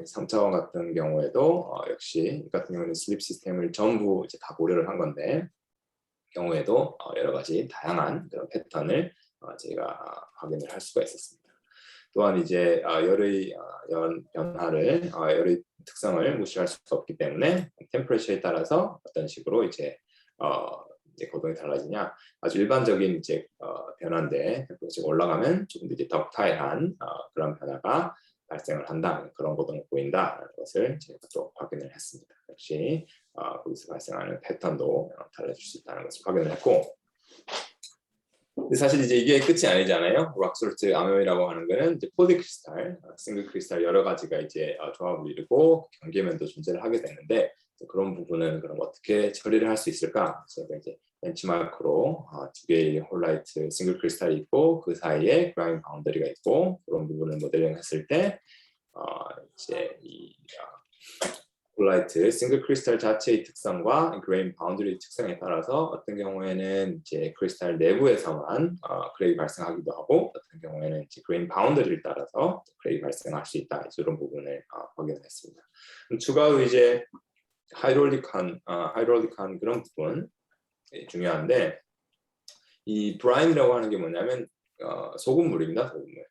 3차원 같은 경우에도 역시 이 같은 경우는 슬립 시스템을 전부 이제 다 고려를 한 건데 경우에도 여러 가지 다양한 그런 패턴을 저희가 확인을 할 수가 있었습니다. 또한 이제 열의 변화를 열의 특성을 무시할 수가 없기 때문에 템퍼레처에 따라서 어떤 식으로 이제 거동이 달라지냐 아주 일반적인 이제 변화인데 템퍼레처가 올라가면 조금 더 이제 덕타일한 그런 변화가 발생을 한다 그런 거동을 보인다라는 것을 제가 또 확인을 했습니다. 역시 거기서 발생하는 패턴도 달라질 수 있다는 것을 확인을 했고 근데 사실 이제 이게 끝이 아니잖아요. 락솔트 암염이라고 하는 거는 이제 폴리크리스탈, 싱글 크리스탈 여러 가지가 이제 조합을 이루고 경계면도 존재를 하게 되는데 그런 부분은 그럼 어떻게 처리를 할 수 있을까? 제가 이제 벤치마크로 두 개의 홀라이트 싱글 크리스탈이 있고 그 사이에 그라인 바운더리가 있고 그런 부분을 모델링했을 때 이제 이 홀라이트 싱글 크리스탈 자체의 특성과 그레인 바운더리 특성에 따라서 어떤 경우에는 이제 크리스탈 내부에서만 크랙이 발생하기도 하고 어떤 경우에는 이제 그레인 바운더리를 따라서 크랙이 발생할 수 있다 이런 부분을 확인했습니다. 추가로 이제 하이드롤릭한 그런 부분 중요한데 이 브라인이라고 하는 게 뭐냐면 소금물입니다. 소금물.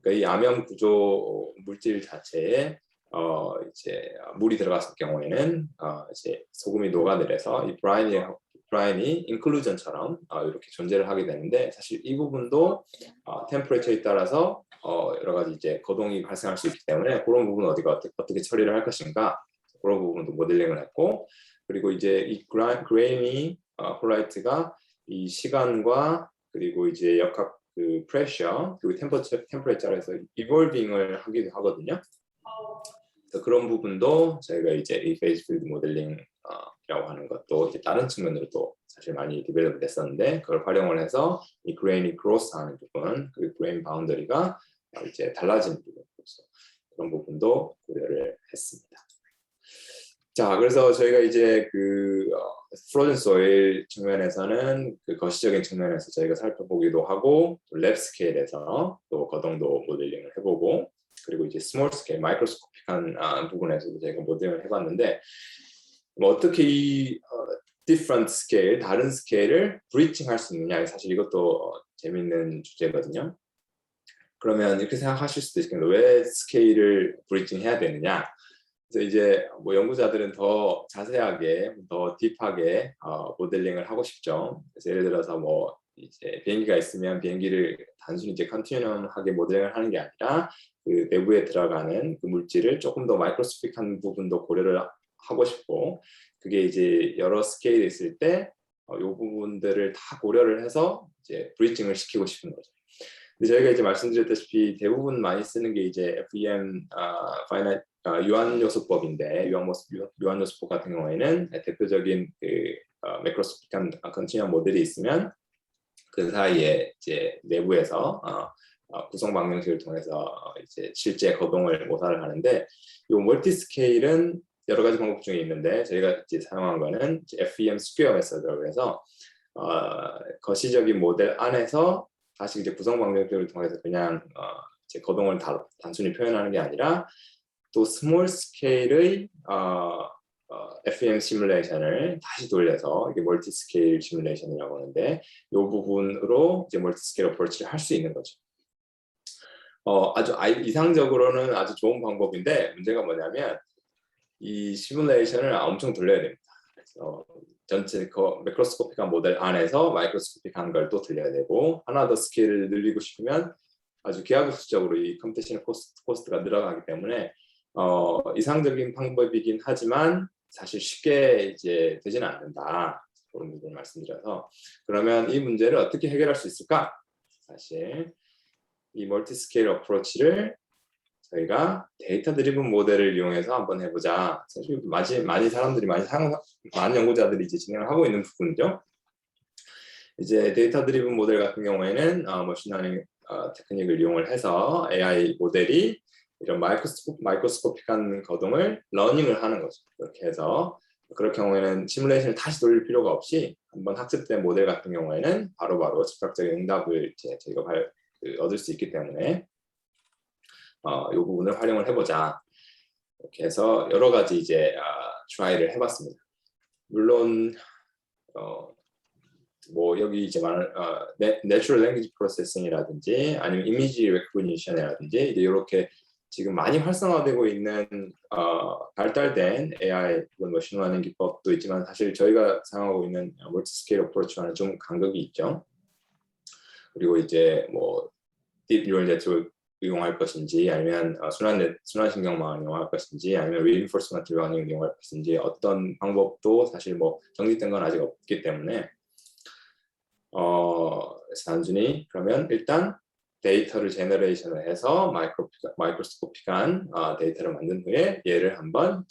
그러니까 이 암염 구조 물질 자체에 이제 물이 들어갔을 경우에는 이제 소금이 녹아내려서 이 브라인이 인클루전처럼 이렇게 존재를 하게 되는데 사실 이 부분도 템퍼레처에 따라서 여러 가지 이제 거동이 발생할 수 있기 때문에 그런 부분은 어떻게 처리를 할 것인가 그런 부분도 모델링을 했고 그리고 이제 이 그레인이 홀라이트가 이 시간과 그리고 이제 역학 그 프레셔 그리고 템퍼레처에서 이볼빙을 하기도 하거든요. 그래서 그런 부분도 저희가 이제 이 페이즈 필드 모델링이라고 하는 것도 이제 다른 측면으로 또 사실 많이 디벨롭 됐었는데 그걸 활용을 해서 이 그레인이 크로스하는 부분 그리고 그레인 바운더리가 이제 달라지는 부분 그런 부분도 고려를 했습니다. 자, 그래서 저희가 이제 그 프로즌 소일 측면에서는 그 거시적인 측면에서 저희가 살펴보기도 하고 랩 스케일에서 또 거동도 모델링을 해보고 그리고 이제 스몰 스케일, 마이크로스코픽한 부분에서도 저희가 모델링을 해봤는데 뭐 어떻게 이 different 스케일, 다른 스케일을 브리칭할 수 있느냐 사실 이것도 재밌는 주제거든요. 그러면 이렇게 생각하실 수도 있겠는데 왜 스케일을 브리칭해야 되느냐? 그래서 이제 뭐 연구자들은 더 자세하게, 더 딥하게 모델링을 하고 싶죠. 그래서 예를 들어서 뭐 이제 비행기가 있으면 비행기를 단순히 이제 컨티뉴엄하게 모델링을 하는 게 아니라 그 내부에 들어가는 그 물질을 조금 더 마이크로스코픽한 부분도 고려를 하고 싶고, 그게 이제 여러 스케일이 있을 때 이 부분들을 다 고려를 해서 이제 브리징을 시키고 싶은 거죠. 근데 저희가 이제 말씀드렸다시피 대부분 많이 쓰는 게 이제 FEM 유한요소법인데, 유한요소법 같은 경우에는 대표적인 그 매크로스코픽한 컨티뉴엄 모델이 있으면 그 사이에 이제 내부에서 구성 방정식을 통해서 이제 실제 거동을 모사를 하는데, 이 멀티 스케일은 여러 가지 방법 중에 있는데 저희가 이제 사용한 거는 FEM 스퀘어 메서드라고 해서 거시적인 모델 안에서 다시 이제 구성 방정식을 통해서 그냥 이제 거동을 단순히 표현하는 게 아니라 또 스몰 스케일의 FEM 시뮬레이션을 다시 돌려서 이게 멀티 스케일 시뮬레이션이라고 하는데, 이 부분으로 이제 멀티 스케일 어프로치를 할 수 있는 거죠. 아주 이상적으로는 아주 좋은 방법인데, 문제가 뭐냐면 이 시뮬레이션을 엄청 돌려야 됩니다. 그래서 전체 매크로스코픽한 모델 안에서 마이크로스코픽한 걸 또 돌려야 되고, 하나 더 스케일을 늘리고 싶으면 아주 기하급수적으로 이 컴퓨테이션 코스트가 늘어가기 때문에 이상적인 방법이긴 하지만 사실 쉽게 이제 되지는 않는다, 그런 부분을 말씀드려서, 그러면 이 문제를 어떻게 해결할 수 있을까? 사실 이 멀티 스케일 어프로치를 저희가 데이터 드리븐 모델을 이용해서 한번 해보자. 사실 많은 사람들이 많은 연구자들이 이제 진행을 하고 있는 부분이죠. 이제 데이터 드리븐 모델 같은 경우에는 머신러닝 테크닉을 이용을 해서 AI 모델이 이런 마이크로스코픽한 거동을 러닝을 하는 거죠. 그렇게 해서 그럴 경우에는 시뮬레이션을 다시 돌릴 필요가 없이 한번 학습된 모델 같은 경우에는 바로바로 즉각적인 응답을 이제 저희가 얻을 수 있기 때문에 이 부분을 활용을 해보자. 이렇게 해서 여러 가지 이제 트라이를 해봤습니다. 물론 뭐 여기 이제 말하는 Natural Language Processing이라든지 아니면 Image Recognition이라든지 이렇게 지금 많이 활성화되고 있는 발달된 AI 머신러닝 기법도 있지만, 사실 저희가 사용하고 있는 멀티스케일 어프로치와는 좀 간격이 있죠. 그리고 이제 뭐 딥 뉴럴 네트워크 이용할 것인지, 아니면 순환신경망을 이용할 것인지, 아니면 reinforcement learning 이용할 것인지, 어떤 방법도 사실 뭐 정립된 건 아직 없기 때문에 단순히 그러면 일단 데이터를 제너레이션을 해서 마이크로스코픽한 데이터를 만든 후에 얘를 한번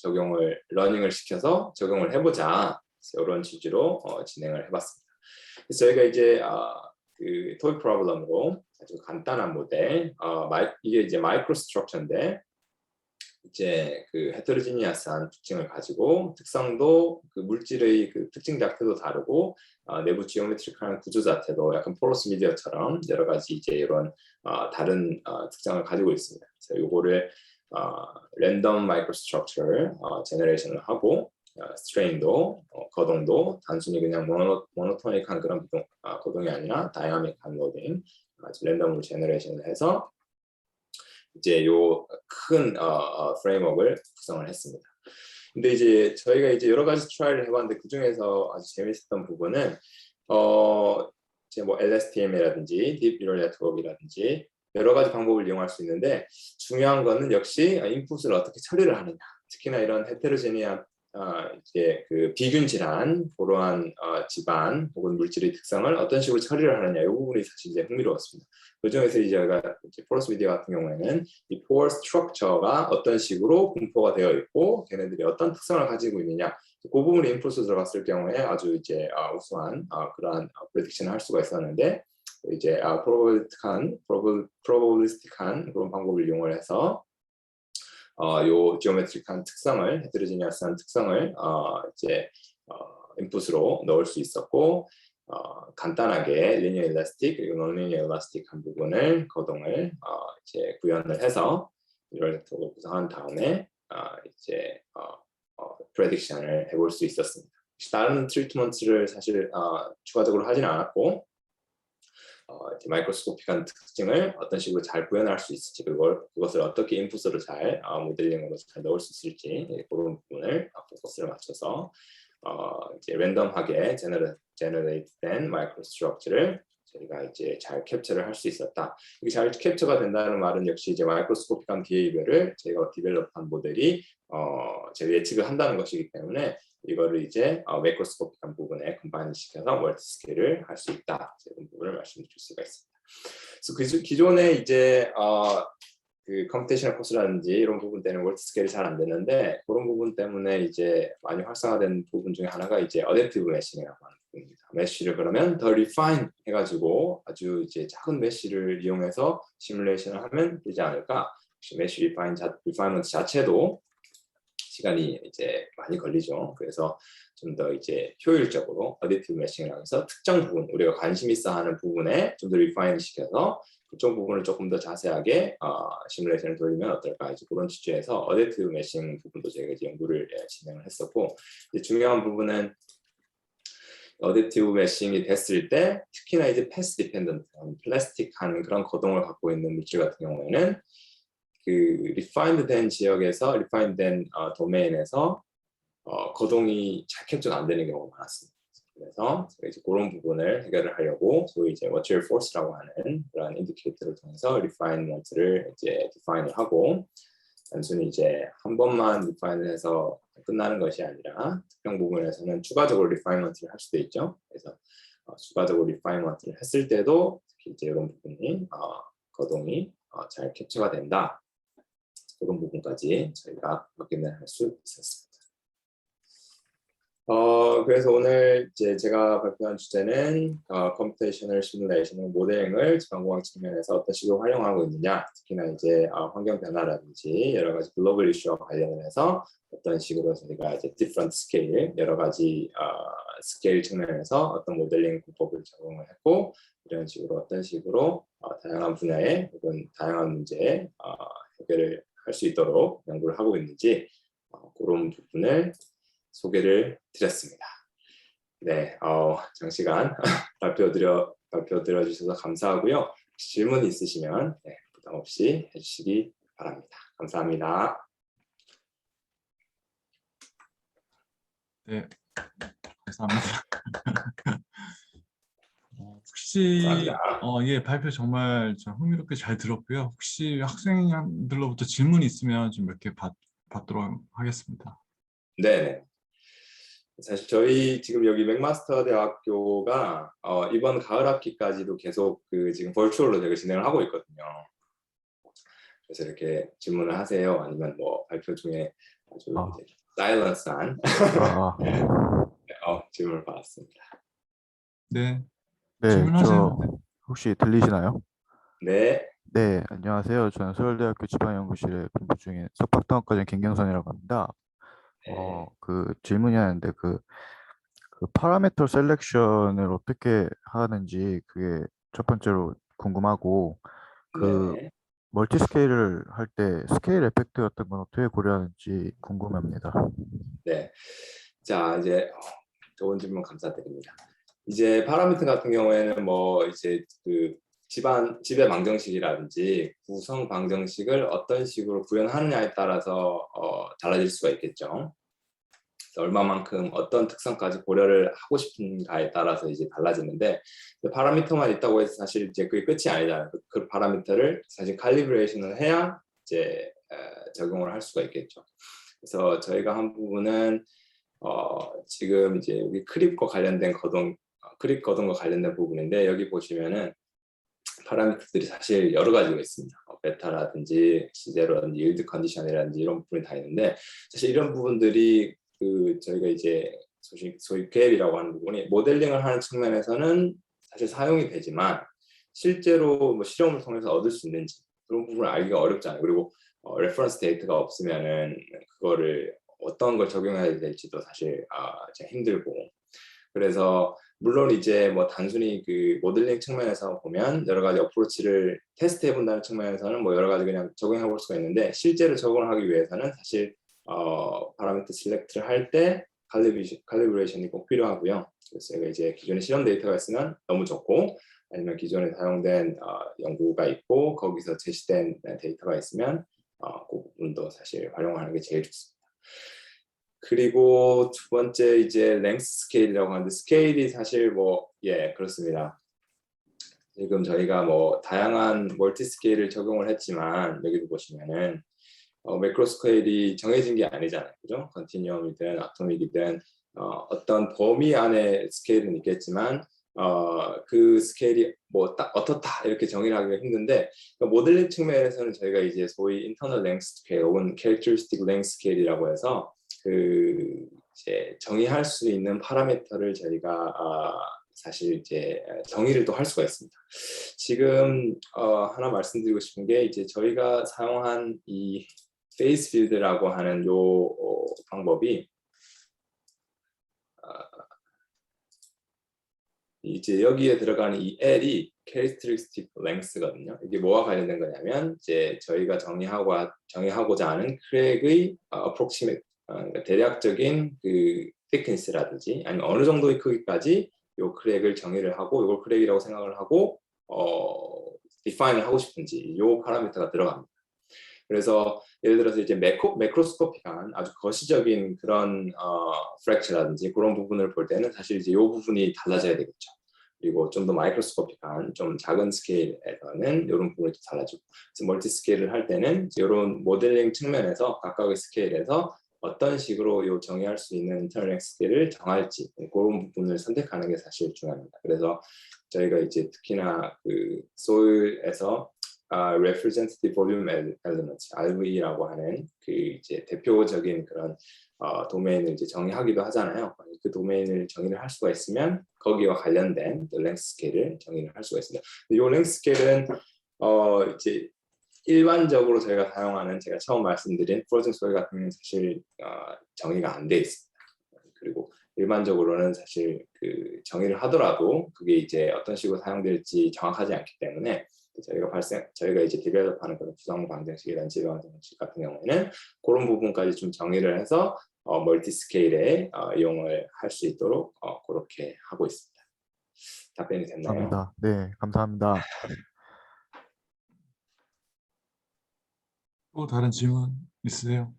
러닝을 시켜서 적용을 해보자, 이런 취지로 진행을 해봤습니다. 그래서 저희가 이제 그 토익 프로블럼으로 아주 간단한 모델, 이게 이제 마이크로 스트럭처인데 이제 그 헤테로지니아스한 특징을 가지고, 특성도 그 물질의 그 특징 자체도 다르고 내부 지오메트릭한 구조 자체도 약간 포러스 미디어처럼 여러 가지 이제 이런 다른 특성을 가지고 있습니다. 그래서 이거를 랜덤 마이크로 스트럭처를 제너레이션을 하고, 스트레인도 거동도 단순히 그냥 모노토닉한 그런 거동이 아니라 다이나믹한 로딩, 랜덤으로 제너레이션을 해서 이제 요 큰 프레임워크를 구성을 했습니다. 근데 이제 저희가 이제 여러 가지 트라이를 해봤는데, 그 중에서 아주 재밌었던 부분은 이제 뭐 LSTM이라든지 딥 뉴럴 네트워크라든지 여러 가지 방법을 이용할 수 있는데, 중요한 거는 역시 인풋을 어떻게 처리를 하느냐. 특히나 이런 헤테로제니아 이제 그 비균질한 그러한 집안 혹은 물질의 특성을 어떤 식으로 처리를 하느냐, 이 부분이 사실 이제 흥미로웠습니다. 그 중에서 이제 저희가 포러스 미디어 같은 경우에는 이 포어 스트럭처가 어떤 식으로 분포가 되어 있고 걔네들이 어떤 특성을 가지고 있느냐, 그 부분을 인풋으로 들어갔을 경우에 아주 이제 우수한 그러한 프레딕션을 할 수가 있었는데, 이제 프로바빌리스틱한 그런 방법을 이용을 해서 요 지오메트릭한 특성을, 헤테로지니아스한 특성을 이제 인풋으로 넣을 수 있었고, 간단하게 리니어 일라스틱 그리고 논리니어 일라스틱한 부분을 거동을 이제 구현을 해서 뉴럴 네트워크를 구성한 다음에 이제 프레딕션을 해볼 수 있었습니다. 다른 트리트먼트를 사실 추가적으로 하지는 않았고, 이제 마이크로스코픽한 특징을 어떤 식으로 잘 구현할 수 있을지, 그것을 어떻게 인풋으로 잘 모델링으로 잘 넣을 수 있을지, 그런 부분을 포커스를 맞춰서 이제 랜덤하게 제너레이트된 마이크로 스트럭처를 저희가 이제 잘 캡처를 할 수 있었다. 이게 잘 캡처가 된다는 말은 역시 이제 마이크로스코픽한 비헤이비어를 저희가 디벨롭한 모델이 제가 예측을 한다는 것이기 때문에 이거를 이제 매크로스코픽한 부분에 컴바인 시켜서 멀티 스케일을 할 수 있다. 이런 부분을 말씀드릴 수가 있습니다. 그래서 기존에 이제 그 컴퓨테이셔널 코스라든지 이런 부분 때문에 멀티 스케일이 잘 안 되는데 그런 부분 때문에 이제 많이 활성화된 부분 중에 하나가 이제 어댑티브 메싱이라고 하는 부분입니다. 메쉬를 그러면 더 리파인 해가지고 아주 이제 작은 메쉬를 이용해서 시뮬레이션을 하면 되지 않을까? 메쉬 리파이먼트 자체도 시간이 이제 많이 걸리죠. 그래서 좀 더 이제 효율적으로 어댑티브 메싱을 하면서 특정 부분, 우리가 관심 있어 하는 부분에 좀 더 리파인 시켜서 그쪽 부분을 조금 더 자세하게 시뮬레이션을 돌리면 어떨까, 이제 그런 취지에서 어댑티브 메싱 부분도 저희가 이제 연구를 진행을 했었고, 이제 중요한 부분은 어댑티브 메싱이 됐을 때 특히나 이제 패스 디펜던트, 플라스틱한 그런 거동을 갖고 있는 물질 같은 경우에는 그 리파인드된 지역에서 리파인드된 도메인에서 거동이 잘 캡처가 안 되는 경우가 많았습니다. 그래서 이제 그런 부분을 해결을 하려고 소위 이제 material force라고 하는 그런 인디케이터를 통해서 리파인먼트를 이제 디파인을 하고, 단순히 이제 한 번만 리파인을 해서 끝나는 것이 아니라 특정 부분에서는 추가적으로 리파인먼트를 할 수도 있죠. 그래서 추가적으로 리파인먼트를 했을 때도 특히 이제 이런 부분이 거동이 잘 캡처가 된다. 그런 부분까지 저희가 확인을 할 수 있었습니다. 그래서 오늘 이제 제가 발표한 주제는 컴퓨테이셔널 시뮬레이션 모델링을 지방공학 측면에서 어떤 식으로 활용하고 있느냐, 특히나 이제 환경 변화라든지 여러 가지 글로벌 이슈와 관련해서 어떤 식으로 저희가 이제 different scale, 여러 가지 스케일 측면에서 어떤 모델링 공법을 적용을 했고, 이런 식으로 어떤 식으로 다양한 분야의 혹은 다양한 문제에 해결을 할 수 있도록 연구를 하고 있는지 그런 부분을 소개를 드렸습니다. 네, 장시간 발표 드려주셔서 감사하고요. 질문 있으시면 부담 없이 해주시기 바랍니다. 감사합니다. 네, 감사합니다. 혹시 감사합니다. 예, 발표 정말 좀 흥미롭게 잘 들었고요. 혹시 학생들로부터 질문 있으면 좀 몇 개 받도록 하겠습니다. 네. 사실 저희 지금 여기 맥마스터 대학교가 이번 가을 학기까지도 계속 그 지금 버추얼로 제가 진행을 하고 있거든요. 그래서 이렇게 질문을 하세요. 아니면 뭐 발표 중에 아주 이제 사일런스한 질문을 받았습니다. 네, 네, 질문하세요. 저 혹시 들리시나요? 네. 네, 안녕하세요. 저는 서울대학교 지방연구실에 근무 중인 석박사학과생 김경선이라고 합니다. 그 질문이 하는데 그 파라미터 셀렉션을 어떻게 하는지 그게 첫 번째로 궁금하고, 그 네. 멀티 스케일을 할 때 스케일 에펙트 같은 건 어떻게 고려하는지 궁금합니다. 네. 자, 이제 좋은 질문 감사드립니다. 이제 파라미터 같은 경우에는 뭐 이제 그 집의 방정식이라든지 구성 방정식을 어떤 식으로 구현하느냐에 따라서 달라질 수가 있겠죠. 얼마만큼 어떤 특성까지 고려를 하고 싶은가에 따라서 이제 달라지는데, 파라미터만 있다고 해서 사실 이제 그게 끝이 아니잖아요. 그 파라미터를 사실 칼리브레이션을 해야 이제 적용을 할 수가 있겠죠. 그래서 저희가 한 부분은 지금 이제 여기 크립과 관련된 크립 거동과 관련된 부분인데, 여기 보시면은 파라미터들이 사실 여러 가지가 있습니다. 베타라든지 시제로라든지 일드 컨디션이라든지 이런 부분이 다 있는데, 사실 이런 부분들이 그 저희가 이제 소위 갭이라고 하는 부분이 모델링을 하는 측면에서는 사실 사용이 되지만 실제로 뭐 실험을 통해서 얻을 수 있는지 그런 부분을 알기가 어렵잖아요. 그리고 레퍼런스 데이터가 없으면은 그거를 어떤 걸 적용해야 될지도 사실 힘들고, 그래서 물론 이제 뭐 단순히 그 모델링 측면에서 보면 여러 가지 어프로치를 테스트해 본다는 측면에서는 뭐 여러 가지 그냥 적용해 볼 수가 있는데, 실제로 적용을 하기 위해서는 사실 파라미터 셀렉트를 할 때 칼리브레이션이 꼭 필요하고요. 그래서 제가 이제 기존에 실험 데이터가 있으면 너무 좋고, 아니면 기존에 사용된 연구가 있고 거기서 제시된 데이터가 있으면 그 부분도 사실 활용하는 게 제일 좋습니다. 그리고 두 번째 이제 랭스 스케일이라고 하는데, 스케일이 사실 뭐 그렇습니다. 지금 저희가 뭐 다양한 멀티 스케일을 적용을 했지만 여기도 보시면은 매크로 스케일이 정해진 게 아니잖아요, 그죠? 컨티뉴엄이든 아토믹이든 어떤 범위 안에 스케일은 있겠지만 그 스케일이 뭐 딱 어떻다 이렇게 정의를 하기가 힘든데 모델링 측면에서는 저희가 이제 소위 인터널 랭스 스케일 혹은 캐릭터리스틱 랭스 스케일이라고 해서 그 이제 정의할 수 있는 파라미터를 저희가 사실 이제 정의를 또 할 수가 있습니다. 지금 하나 말씀드리고 싶은 게 이제 저희가 사용한 이 페이스 빌드라고 하는 요 방법이 이제 여기에 들어가는 이 L이 characteristic length거든요. 이게 뭐와 관련된 거냐면 이제 저희가 정의하고자 하는 크랙의 approximate 그러니까 대략적인 그 thickness라든지 아니면 어느 정도의 크기까지 요 크랙을 정의를 하고 이걸 크랙이라고 생각을 하고 define을 하고 싶은지 요 파라미터가 들어갑니다. 그래서 예를 들어서 이제 매크로스코픽한 아주 거시적인 그런 프랙처라든지 그런 부분을 볼 때는 사실 이제 이 부분이 달라져야 되겠죠. 그리고 좀 더 마이크로스코픽한 좀 작은 스케일에서는 이런 부분이 좀 달라지고, 그래서 멀티 스케일을 할 때는 이런 모델링 측면에서 각각의 스케일에서 어떤 식으로 요 정의할 수 있는 인터널 스케일을 정할지 그런 부분을 선택하는 게 사실 중요합니다. 그래서 저희가 이제 특히나 그 소일에서 representative volume elements (RV라고 하는 그 이제 대표적인 그런 도메인을 이제 정의하기도 하잖아요. 그 도메인을 정의를 할 수가 있으면 거기와 관련된 length 스케일을 정의를 할 수가 있습니다. 이 length 스케일은 이제 일반적으로 저희가 사용하는 제가 처음 말씀드린 프로즌 소일 같은 경우는 사실 정의가 안 돼 있습니다. 그리고 일반적으로는 사실 그 정의를 하더라도 그게 이제 어떤 식으로 사용될지 정확하지 않기 때문에 저희가 이제 디벨롭하는 그런 부성 방정식이라는 질병 방정식 같은 경우에는 그런 부분까지 좀 정의를 해서 멀티 스케일에 이용을 할 수 있도록 그렇게 하고 있습니다. 답변이 됐나요? 감사합니다. 네, 감사합니다. 또 다른 질문 있으세요?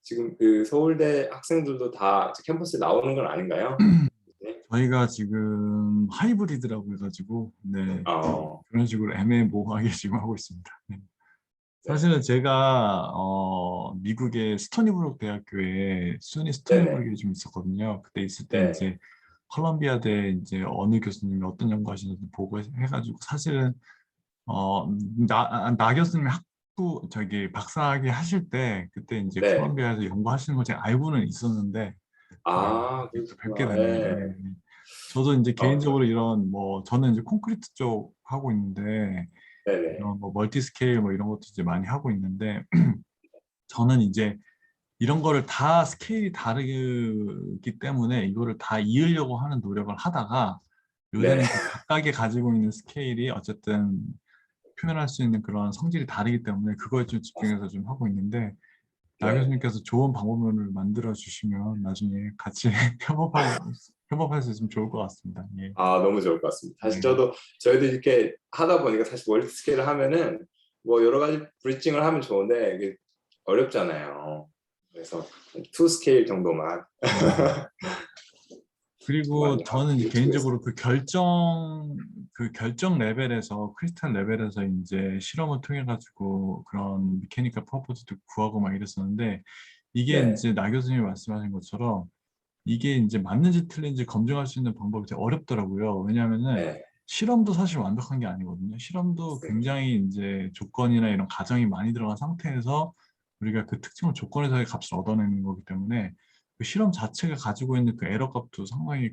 지금 그 서울대 학생들도 다 캠퍼스에 나오는 건 아닌가요? 네. 저희가 지금 하이브리드라고 해가지고 네, 그런 식으로 애매모호하게 지금 하고 있습니다. 네. 사실은 제가 미국의 스토니브룩 대학교에 순위 스토니브룩이 좀 있었거든요. 그때 있을 때 네. 이제 컬럼비아대 이제 어느 교수님이 어떤 연구하시는지 보고 해가지고 사실은 나 교수님이 저기 박사학위 하실 때 그때 이제 네. 컬럼비아에서 연구하시는 걸 제가 알고는 있었는데 또 뵙게 그렇구나. 됐네요. 네. 네. 저도 이제 개인적으로 이런 뭐 저는 이제 콘크리트 쪽 하고 있는데 네네. 이런 뭐 멀티 스케일 뭐 이런 것도 이제 많이 하고 있는데 저는 이제 이런 거를 다 스케일이 다르기 때문에 이거를 다 이으려고 하는 노력을 하다가 네. 요새는 그 각각이 가지고 있는 스케일이 어쨌든 표현할 수 있는 그런 성질이 다르기 때문에 그거에 좀 집중해서 좀 하고 있는데 나 네. 교수님께서 좋은 방법론을 만들어 주시면 나중에 같이 협업할 수 있으면 좋을 것 같습니다. 예. 너무 좋을 것 같습니다. 사실 네. 저희도 이렇게 하다 보니까 사실 멀티 스케일을 하면은 뭐 여러 가지 브리징을 하면 좋은데 이게 어렵잖아요. 그래서 2 스케일 정도만 그리고 많이 저는 이제 하고 개인적으로 그 결정 레벨에서 크리스탈 레벨에서 이제 실험을 통해 가지고 그런 미케니컬 퍼포즈도 구하고 막 이랬었는데 이게 네. 이제 나 교수님이 말씀하신 것처럼 이게 이제 맞는지 틀린지 검증할 수 있는 방법이 되게 어렵더라고요. 왜냐하면은 네. 실험도 사실 완벽한 게 아니거든요. 실험도 굉장히 이제 조건이나 이런 가정이 많이 들어간 상태에서 우리가 그 특정한 조건에서의 값을 얻어내는 거기 때문에 그 실험 자체가 가지고 있는 그 에러 값도 상당히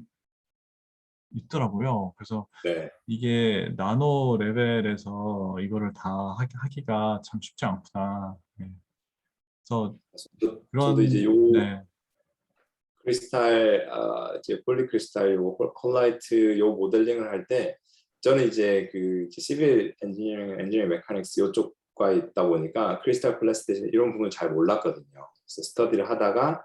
있더라고요. 그래서 네. 이게 나노 레벨에서 이거를 다 하기가 참 쉽지 않구나. 네. 그래서 저도 이제 요 네. 크리스탈 이제 폴리크리스탈 요 콜라이트 요 모델링을 할 때 저는 이제 그 시빌 엔지니어링 메카닉스 요쪽과 있다 보니까 크리스탈 플라스티시 이런 부분을 잘 몰랐거든요. 그래서 스터디를 하다가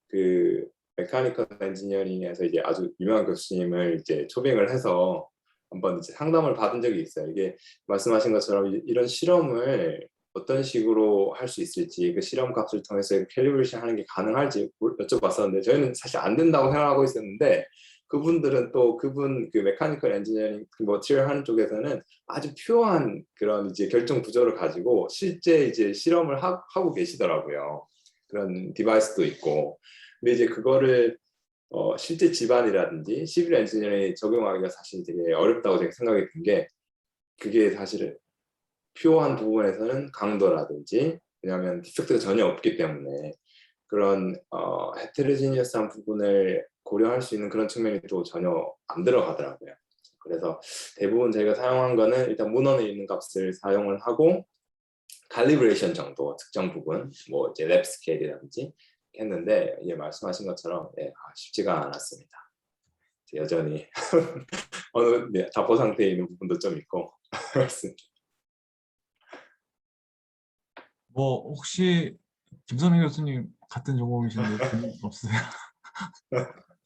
그 메카니컬 엔지니어링에서 이제 아주 유명한 교수님을 이제 초빙을 해서 한번 이제 상담을 받은 적이 있어요. 이게 말씀하신 것처럼 이런 실험을 어떤 식으로 할 수 있을지, 그 실험 값을 통해서 캘리브레이션 하는 게 가능할지 여쭤봤었는데 저희는 사실 안 된다고 생각하고 있었는데 그분들은 또 그분 그 메카니컬 엔지니어링 그 머티리얼 하는 쪽에서는 아주 퓨어한 그런 이제 결정 구조를 가지고 실제 이제 실험을 하고 계시더라고요. 그런 디바이스도 있고. 근데 이제 그거를 실제 집안이라든지 시빌 엔지니어링에 적용하기가 사실 되게 어렵다고 제가 생각이 든 게 그게 사실 퓨어한 부분에서는 강도라든지 왜냐하면 디펙트가 전혀 없기 때문에 그런 헤테로지니어스한 부분을 고려할 수 있는 그런 측면이 또 전혀 안 들어가더라고요. 그래서 대부분 저희가 사용한 거는 일단 문헌에 있는 값을 사용을 하고 칼리브레이션 정도 특정 부분 뭐 이제 랩 스케일이라든지 했는데 이게 말씀하신 것처럼 쉽지가 않았습니다. 여전히 어느 답보 상태에 있는 부분도 좀 있고 그렇습니다. 뭐 혹시 김선우 교수님 같은 전공이신데 질문 없으세요?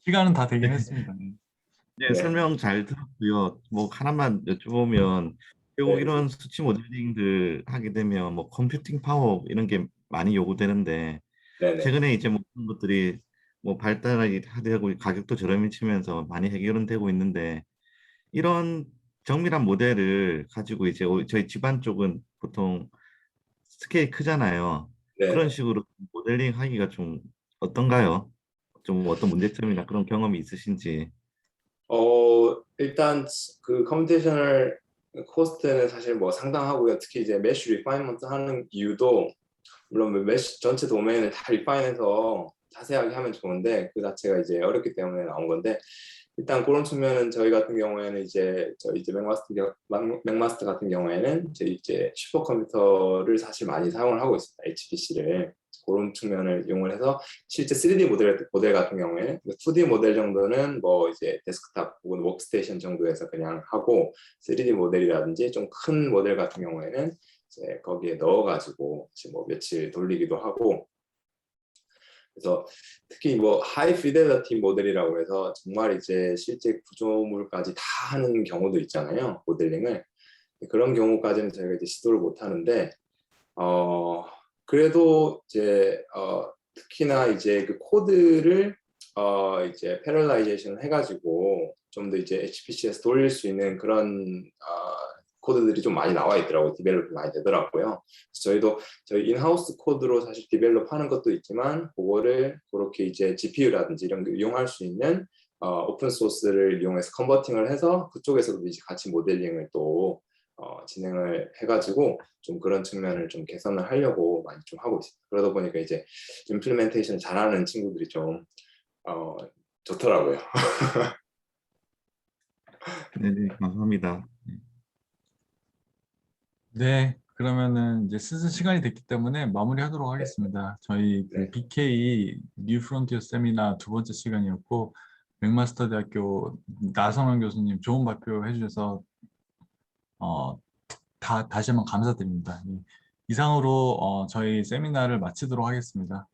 시간은 다 되긴 했습니다. 네. 네, 설명 잘 들었고요. 뭐 하나만 여쭤보면 결국 네. 이런 수치 모델링들 하게 되면 뭐 컴퓨팅 파워 이런 게 많이 요구되는데 네네. 최근에 이제 뭐 그런 것들이 뭐 발달이 되고 가격도 저렴해지면서 많이 해결은 되고 있는데 이런 정밀한 모델을 가지고 이제 저희 집안 쪽은 보통 스케일이 크잖아요. 그런 네네. 식으로 모델링 하기가 좀 어떤가요? 좀 어떤 문제점이나 그런 경험이 있으신지. 일단 그 컴퓨테이셔널 코스트는 사실 뭐 상당하고요. 특히 이제 메쉬 리파인먼트 하는 이유도 물론 뭐 메쉬 전체 도메인을 다 리파인해서 자세하게 하면 좋은데 그 자체가 이제 어렵기 때문에 나온 건데 일단 그런 측면은 저희 같은 경우에는 이제 맥마스터 같은 경우에는 이제 슈퍼컴퓨터를 사실 많이 사용을 하고 있습니다. HPC를 그런 측면을 이용을 해서 실제 3D 모델 같은 경우에는 2D 모델 정도는 뭐 이제 데스크탑 혹은 워크스테이션 정도에서 그냥 하고 3D 모델이라든지 좀 큰 모델 같은 경우에는 이제 거기에 넣어가지고 뭐 며칠 돌리기도 하고 그래서 특히 뭐 하이 피델리티 모델이라고 해서 정말 이제 실제 구조물까지 다 하는 경우도 있잖아요. 모델링을 그런 경우까지는 저희가 이제 시도를 못 하는데 그래도 이제 특히나 이제 그 코드를 이제 패럴라이제이션 해가지고 좀 더 이제 HPC에서 돌릴 수 있는 그런 코드들이 좀 많이 나와 있더라고요. 디벨롭이 많이 되더라고요. 저희도 저희 인하우스 코드로 사실 디벨롭 하는 것도 있지만 그거를 그렇게 이제 GPU라든지 이런 거 이용할 수 있는 오픈 소스를 이용해서 컨버팅을 해서 그쪽에서도 이제 같이 모델링을 또 진행을 해가지고 좀 그런 측면을 좀 개선을 하려고 많이 좀 하고 있습니다. 그러다 보니까 이제 임플리멘테이션 잘하는 친구들이 좀 좋더라고요. 네, 감사합니다. 네, 그러면은 이제 슬슬 시간이 됐기 때문에 마무리하도록 하겠습니다. 저희 그 네. BK 뉴 프론티어 세미나 두 번째 시간이었고 맥마스터 대학교 나성원 교수님 좋은 발표 해주셔서 다시 한번 감사드립니다. 이상으로 저희 세미나를 마치도록 하겠습니다.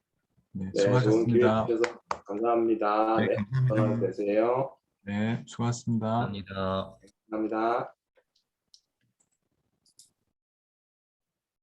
네, 네, 좋은 기회 수고하셨습니다. 주셔서 감사합니다. 네, 네, 감사합니다. 전화 되세요. 네, 수고하셨습니다. 감사합니다. 감사합니다.